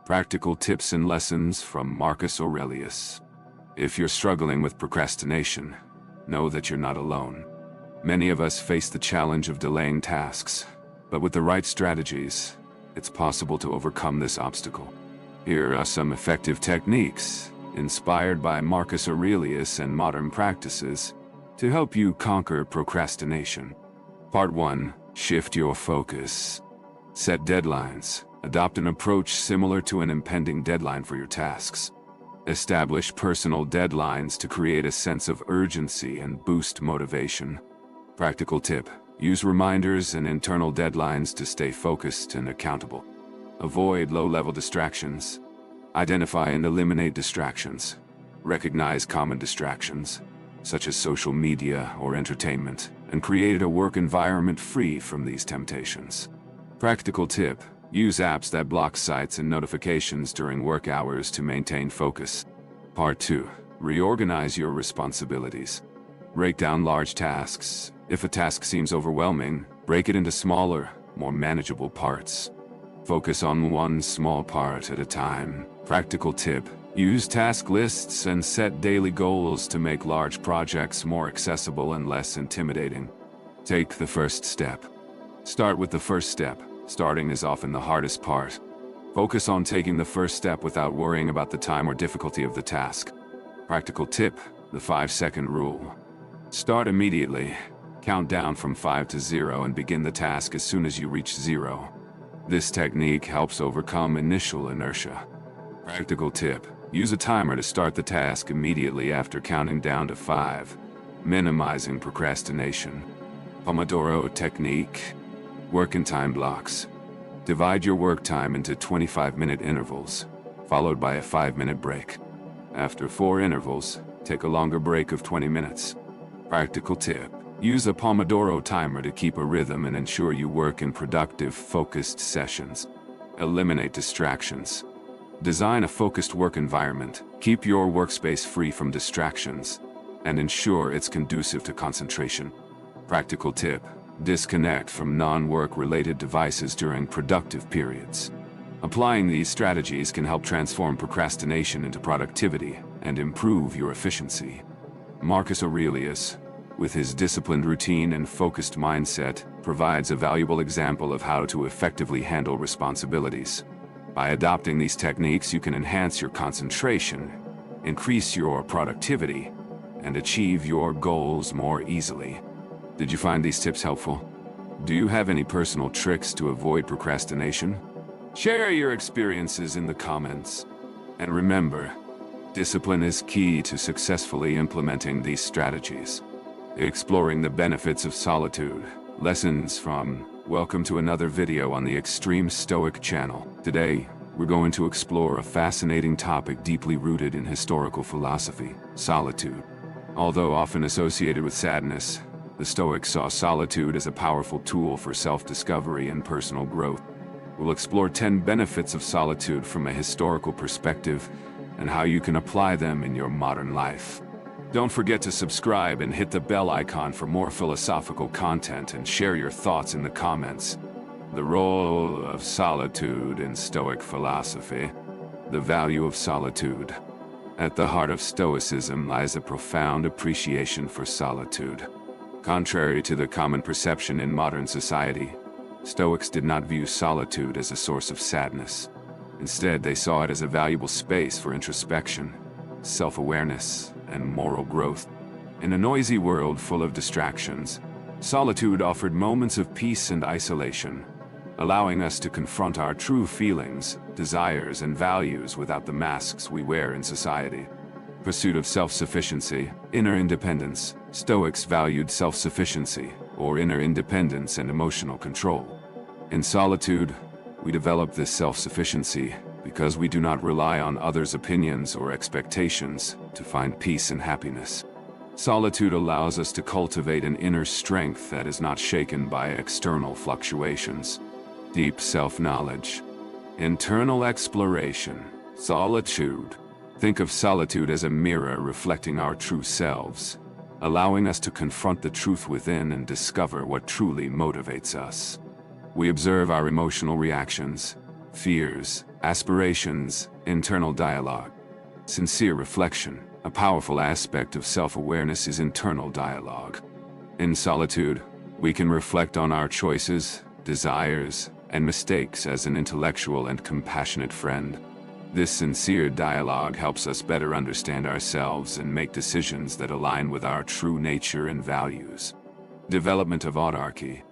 Practical tips and lessons from Marcus Aurelius. If you're struggling with procrastination, know that you're not alone. Many of us face the challenge of delaying tasks, but with the right strategies, it's possible to overcome this obstacle. Here are some effective techniques, inspired by Marcus Aurelius and modern practices, to help you conquer procrastination. Part 1. Shift your focus. Set deadlines. Adopt an approach similar to an impending deadline for your tasks. Establish personal deadlines to create a sense of urgency and boost motivation. Practical tip: use reminders and internal deadlines to stay focused and accountable. Avoid low-level distractions. Identify and eliminate distractions. Recognize common distractions, such as social media or entertainment, and create a work environment free from these temptations. Practical tip: use apps that block sites and notifications during work hours to maintain focus. Part 2. Reorganize your responsibilities. Break down large tasks. If a task seems overwhelming, break it into smaller, more manageable parts. Focus on one small part at a time. Practical tip: use task lists and set daily goals to make large projects more accessible and less intimidating. Take the first step. Start with the first step. Starting is often the hardest part. Focus on taking the first step without worrying about the time or difficulty of the task. Practical tip: the 5-second rule. Start immediately. Count down from 5 to 0 and begin the task as soon as you reach 0. This technique helps overcome initial inertia. Practical tip: use a timer to start the task immediately after counting down to 5, minimizing procrastination. Pomodoro technique. Work in time blocks. Divide your work time into 25-minute intervals, followed by a 5-minute break. After 4 intervals, take a longer break of 20 minutes. Practical tip: use a Pomodoro timer to keep a rhythm and ensure you work in productive, focused sessions. Eliminate distractions. Design a focused work environment. Keep your workspace free from distractions, and ensure it's conducive to concentration. Practical tip: disconnect from non-work related devices during productive periods. Applying these strategies can help transform procrastination into productivity and improve your efficiency. Marcus Aurelius, with his disciplined routine and focused mindset, provides a valuable example of how to effectively handle responsibilities. By adopting these techniques, you can enhance your concentration, increase your productivity, and achieve your goals more easily. Did you find these tips helpful? Do you have any personal tricks to avoid procrastination? Share your experiences in the comments. And remember, discipline is key to successfully implementing these strategies. Exploring the benefits of solitude. Lessons from. Welcome to another video on the Extreme Stoic channel. Today, we're going to explore a fascinating topic deeply rooted in historical philosophy: solitude. Although often associated with sadness, the Stoics saw solitude as a powerful tool for self-discovery and personal growth. We'll explore 10 benefits of solitude from a historical perspective and how you can apply them in your modern life. Don't forget to subscribe and hit the bell icon for more philosophical content, and share your thoughts in the comments. The role of solitude in Stoic philosophy. The value of solitude. At the heart of Stoicism lies a profound appreciation for solitude. Contrary to the common perception in modern society, Stoics did not view solitude as a source of sadness. Instead, they saw it as a valuable space for introspection, self-awareness, and moral growth. In a noisy world full of distractions, solitude offered moments of peace and isolation, allowing us to confront our true feelings, desires, and values without the masks we wear in society. Pursuit of self-sufficiency, inner independence. Stoics valued self-sufficiency, or inner independence, and emotional control. In solitude, we develop this self-sufficiency because we do not rely on others' opinions or expectations to find peace and happiness. Solitude allows us to cultivate an inner strength that is not shaken by external fluctuations. Deep self-knowledge. Internal exploration. Solitude. Think of solitude as a mirror reflecting our true selves, allowing us to confront the truth within and discover what truly motivates us. We observe our emotional reactions, fears, aspirations, internal dialogue. Sincere reflection. A powerful aspect of self-awareness is internal dialogue. In solitude, we can reflect on our choices, desires, and mistakes as an intellectual and compassionate friend. This sincere dialogue helps us better understand ourselves and make decisions that align with our true nature and values. Development of autarky.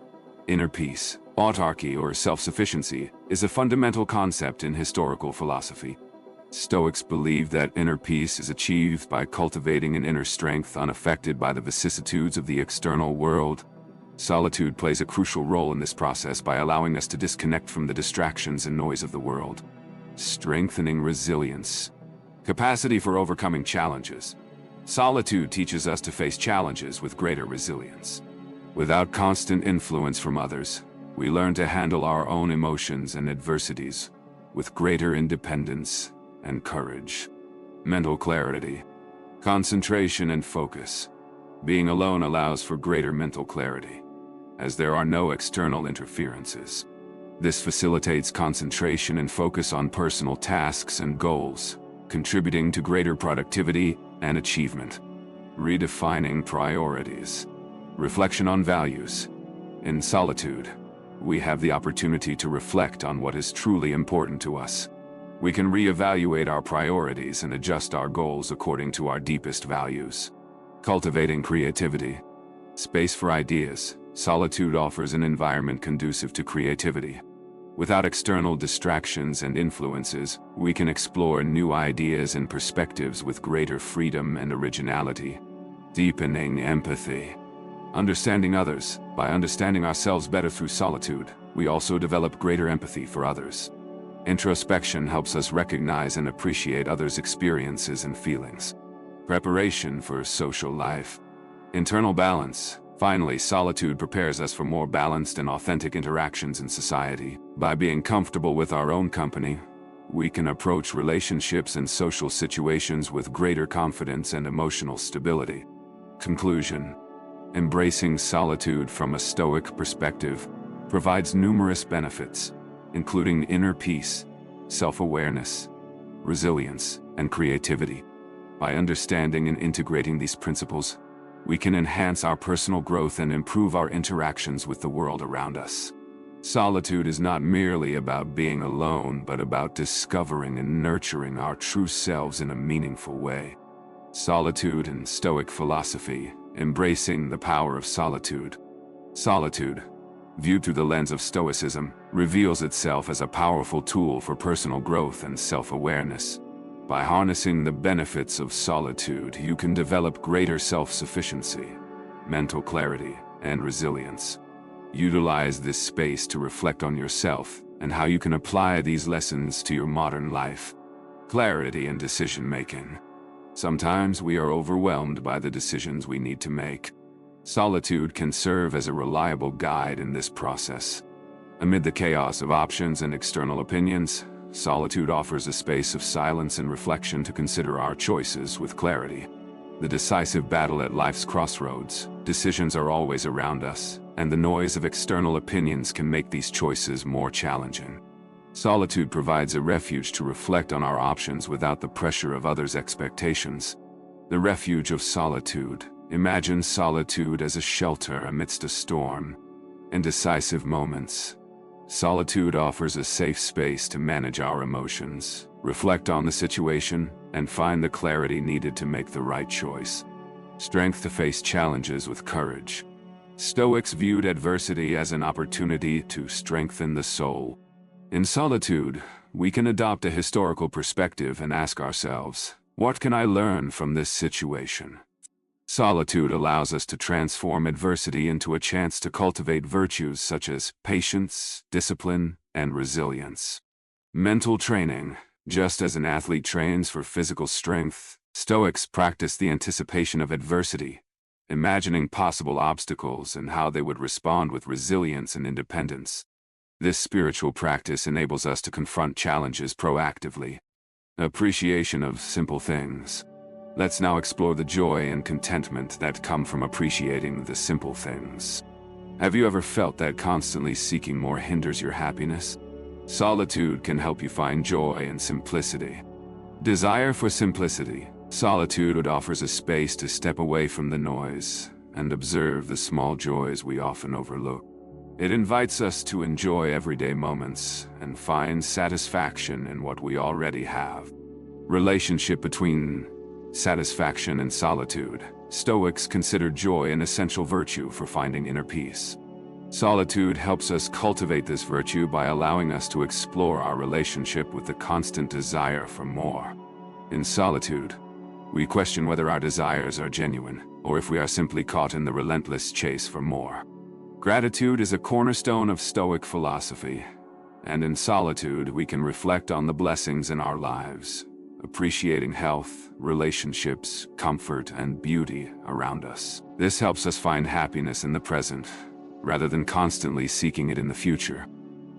Inner peace. Autarky, or self-sufficiency, is a fundamental concept in historical philosophy. Stoics believe that inner peace is achieved by cultivating an inner strength unaffected by the vicissitudes of the external world. Solitude plays a crucial role in this process by allowing us to disconnect from the distractions and noise of the world. Strengthening resilience. Capacity for overcoming challenges. Solitude teaches us to face challenges with greater resilience. Without constant influence from others, we learn to handle our own emotions and adversities with greater independence and courage. Mental clarity. Concentration and focus. Being alone allows for greater mental clarity, as there are no external interferences. This facilitates concentration and focus on personal tasks and goals, contributing to greater productivity and achievement. Redefining priorities. Reflection on values. In solitude, we have the opportunity to reflect on what is truly important to us. We can reevaluate our priorities and adjust our goals according to our deepest values. Cultivating creativity. Space for ideas. Solitude offers an environment conducive to creativity. Without external distractions and influences, we can explore new ideas and perspectives with greater freedom and originality. Deepening empathy. Understanding others. By understanding ourselves better through solitude, we also develop greater empathy for others. Introspection helps us recognize and appreciate others' experiences and feelings. Preparation for social life. Internal balance. Finally, solitude prepares us for more balanced and authentic interactions in society. By being comfortable with our own company, we can approach relationships and social situations with greater confidence and emotional stability. Conclusion. Embracing solitude from a Stoic perspective provides numerous benefits, including inner peace, self-awareness, resilience, and creativity. By understanding and integrating these principles, we can enhance our personal growth and improve our interactions with the world around us. Solitude is not merely about being alone, but about discovering and nurturing our true selves in a meaningful way. Solitude and Stoic philosophy. Embracing the power of solitude. Solitude, viewed through the lens of Stoicism, reveals itself as a powerful tool for personal growth and self-awareness. By harnessing the benefits of solitude, you can develop greater self-sufficiency, mental clarity, and resilience. Utilize this space to reflect on yourself and how you can apply these lessons to your modern life. Clarity and decision-making. Sometimes we are overwhelmed by the decisions we need to make. Solitude can serve as a reliable guide in this process. Amid the chaos of options and external opinions, solitude offers a space of silence and reflection to consider our choices with clarity. The decisive battle at life's crossroads, decisions are always around us, and the noise of external opinions can make these choices more challenging. Solitude provides a refuge to reflect on our options without the pressure of others' expectations. The refuge of solitude. Imagine solitude as a shelter amidst a storm. In decisive moments, solitude offers a safe space to manage our emotions, reflect on the situation, and find the clarity needed to make the right choice. Strength to face challenges with courage. Stoics viewed adversity as an opportunity to strengthen the soul. In solitude, we can adopt a historical perspective and ask ourselves, what can I learn from this situation? Solitude allows us to transform adversity into a chance to cultivate virtues such as patience, discipline, and resilience. Mental training. Just as an athlete trains for physical strength, Stoics practice the anticipation of adversity, imagining possible obstacles and how they would respond with resilience and independence. This spiritual practice enables us to confront challenges proactively. Appreciation of simple things. Let's now explore the joy and contentment that come from appreciating the simple things. Have you ever felt that constantly seeking more hinders your happiness? Solitude can help you find joy in simplicity. Desire for simplicity. Solitude offers a space to step away from the noise and observe the small joys we often overlook. It invites us to enjoy everyday moments and find satisfaction in what we already have. Relationship between satisfaction and solitude. Stoics consider joy an essential virtue for finding inner peace. Solitude helps us cultivate this virtue by allowing us to explore our relationship with the constant desire for more. In solitude, we question whether our desires are genuine, or if we are simply caught in the relentless chase for more. Gratitude is a cornerstone of Stoic philosophy, and in solitude we can reflect on the blessings in our lives, appreciating health, relationships, comfort, and beauty around us. This helps us find happiness in the present, rather than constantly seeking it in the future.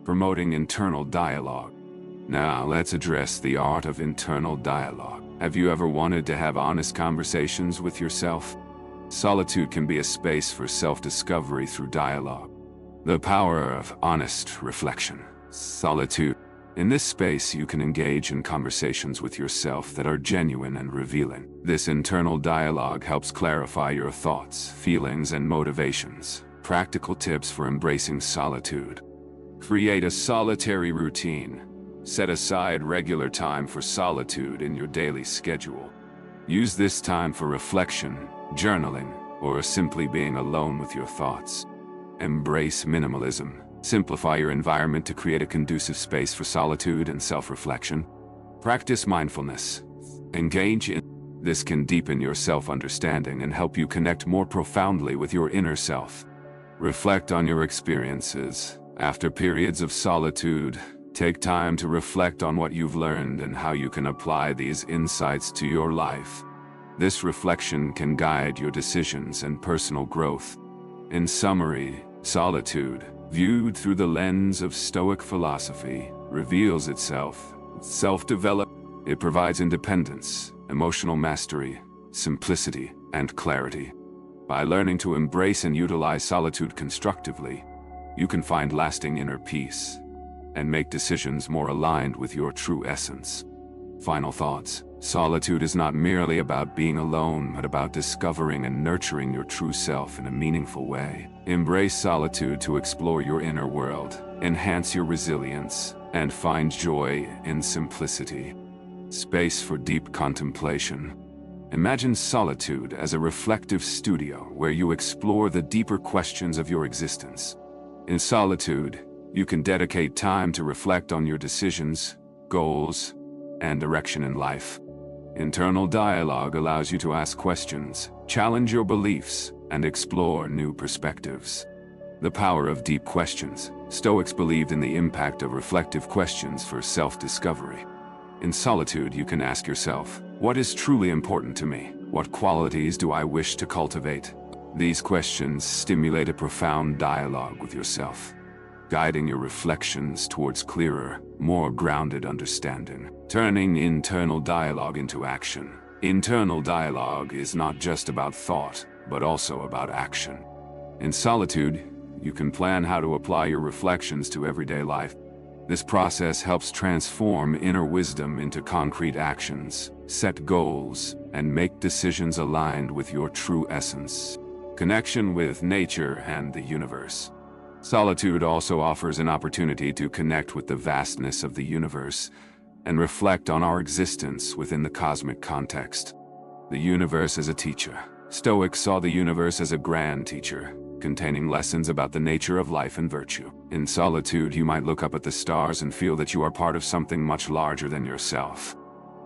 Promoting internal dialogue. Now let's address the art of internal dialogue. Have you ever wanted to have honest conversations with yourself? Solitude can be a space for self-discovery through dialogue. The power of honest reflection. Solitude. In this space, you can engage in conversations with yourself that are genuine and revealing. This internal dialogue helps clarify your thoughts, feelings, and motivations. Practical tips for embracing solitude. Create a solitary routine. Set aside regular time for solitude in your daily schedule. Use this time for reflection, journaling, or simply being alone with your thoughts. Embrace minimalism. Simplify your environment to create a conducive space for solitude and self-reflection. Practice mindfulness. Engage in this can deepen your self-understanding and help you connect more profoundly with your inner self. Reflect on your experiences. After periods of solitude, take time to reflect on what you've learned and how you can apply these insights to your life. This reflection can guide your decisions and personal growth. In summary, solitude, viewed through the lens of Stoic philosophy, reveals itself. Self-development. It provides independence, emotional mastery, simplicity, and clarity. By learning to embrace and utilize solitude constructively, you can find lasting inner peace and make decisions more aligned with your true essence. Final thoughts. Solitude is not merely about being alone, but about discovering and nurturing your true self in a meaningful way. Embrace solitude to explore your inner world, enhance your resilience, and find joy in simplicity. Space for deep contemplation. Imagine solitude as a reflective studio where you explore the deeper questions of your existence. In solitude, you can dedicate time to reflect on your decisions, goals, and direction in life. Internal dialogue allows you to ask questions, challenge your beliefs, and explore new perspectives. The power of deep questions. Stoics believed in the impact of reflective questions for self-discovery. In solitude, you can ask yourself, what is truly important to me? What qualities do I wish to cultivate? These questions stimulate a profound dialogue with yourself, guiding your reflections towards clearer, more grounded understanding. Turning internal dialogue into action. Internal dialogue is not just about thought, but also about action. In solitude, you can plan how to apply your reflections to everyday life. This process helps transform inner wisdom into concrete actions, set goals, and make decisions aligned with your true essence. Connection with nature and the universe. Solitude also offers an opportunity to connect with the vastness of the universe and reflect on our existence within the cosmic context. The universe as a teacher. Stoics saw the universe as a grand teacher, containing lessons about the nature of life and virtue. In solitude, you might look up at the stars and feel that you are part of something much larger than yourself.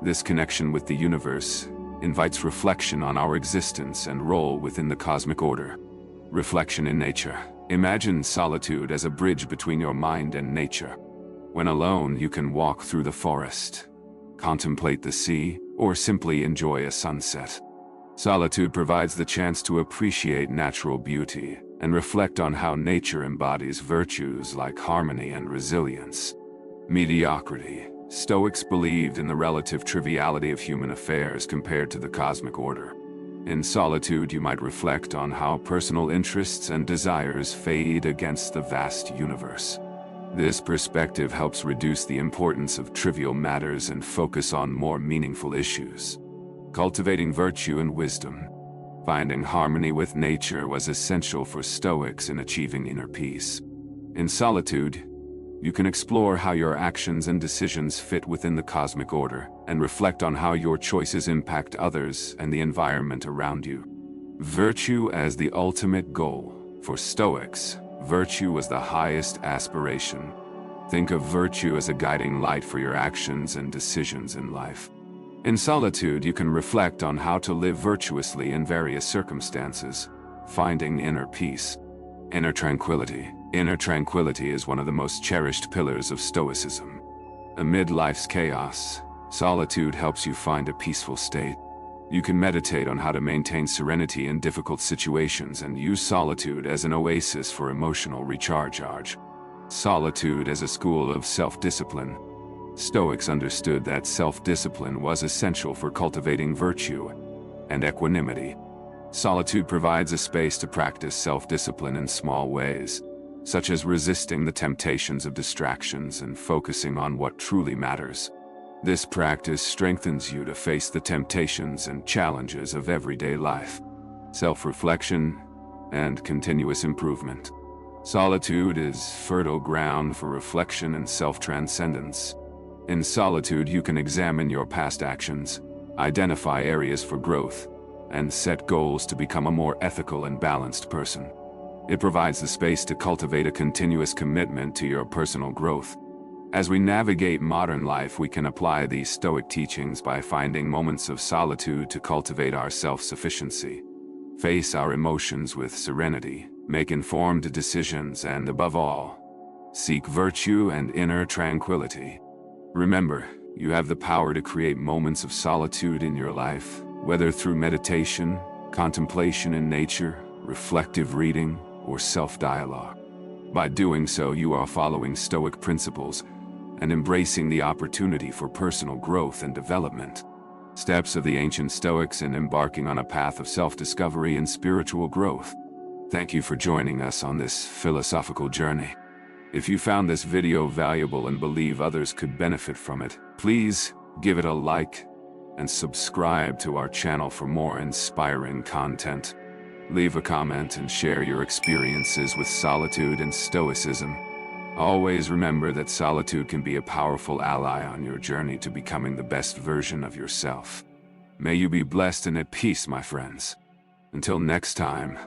This connection with the universe invites reflection on our existence and role within the cosmic order. Reflection in nature. Imagine solitude as a bridge between your mind and nature. When alone, you can walk through the forest, contemplate the sea, or simply enjoy a sunset. Solitude provides the chance to appreciate natural beauty and reflect on how nature embodies virtues like harmony and resilience. Mediocrity. Stoics believed in the relative triviality of human affairs compared to the cosmic order. In solitude, you might reflect on how personal interests and desires fade against the vast universe. This perspective helps reduce the importance of trivial matters and focus on more meaningful issues. Cultivating virtue and wisdom. Finding harmony with nature was essential for Stoics in achieving inner peace. In solitude, you can explore how your actions and decisions fit within the cosmic order and reflect on how your choices impact others and the environment around you. Virtue as the ultimate goal. For Stoics, virtue was the highest aspiration. Think of virtue as a guiding light for your actions and decisions in life. In solitude, you can reflect on how to live virtuously in various circumstances, finding inner peace. Inner tranquility. Inner tranquility is one of the most cherished pillars of Stoicism. Amid life's chaos, solitude helps you find a peaceful state. You can meditate on how to maintain serenity in difficult situations and use solitude as an oasis for emotional recharge. Solitude as a school of self-discipline. Stoics understood that self-discipline was essential for cultivating virtue and equanimity. Solitude provides a space to practice self-discipline in small ways. such as resisting the temptations of distractions and focusing on what truly matters. This practice strengthens you to face the temptations and challenges of everyday life, self-reflection, and continuous improvement. Solitude is fertile ground for reflection and self-transcendence. In solitude, you can examine your past actions, identify areas for growth, and set goals to become a more ethical and balanced person. It provides the space to cultivate a continuous commitment to your personal growth. As we navigate modern life, we can apply these Stoic teachings by finding moments of solitude to cultivate our self-sufficiency, face our emotions with serenity, make informed decisions, and above all, seek virtue and inner tranquility. Remember, you have the power to create moments of solitude in your life, whether through meditation, contemplation in nature, reflective reading, or self-dialogue. By doing so, you are following Stoic principles and embracing the opportunity for personal growth and development. Steps of the ancient Stoics in embarking on a path of self-discovery and spiritual growth. Thank you for joining us on this philosophical journey. If you found this video valuable and believe others could benefit from it, please give it a like and subscribe to our channel for more inspiring content. Leave a comment and share your experiences with solitude and Stoicism. Always remember that solitude can be a powerful ally on your journey to becoming the best version of yourself. May you be blessed and at peace, my friends. Until next time.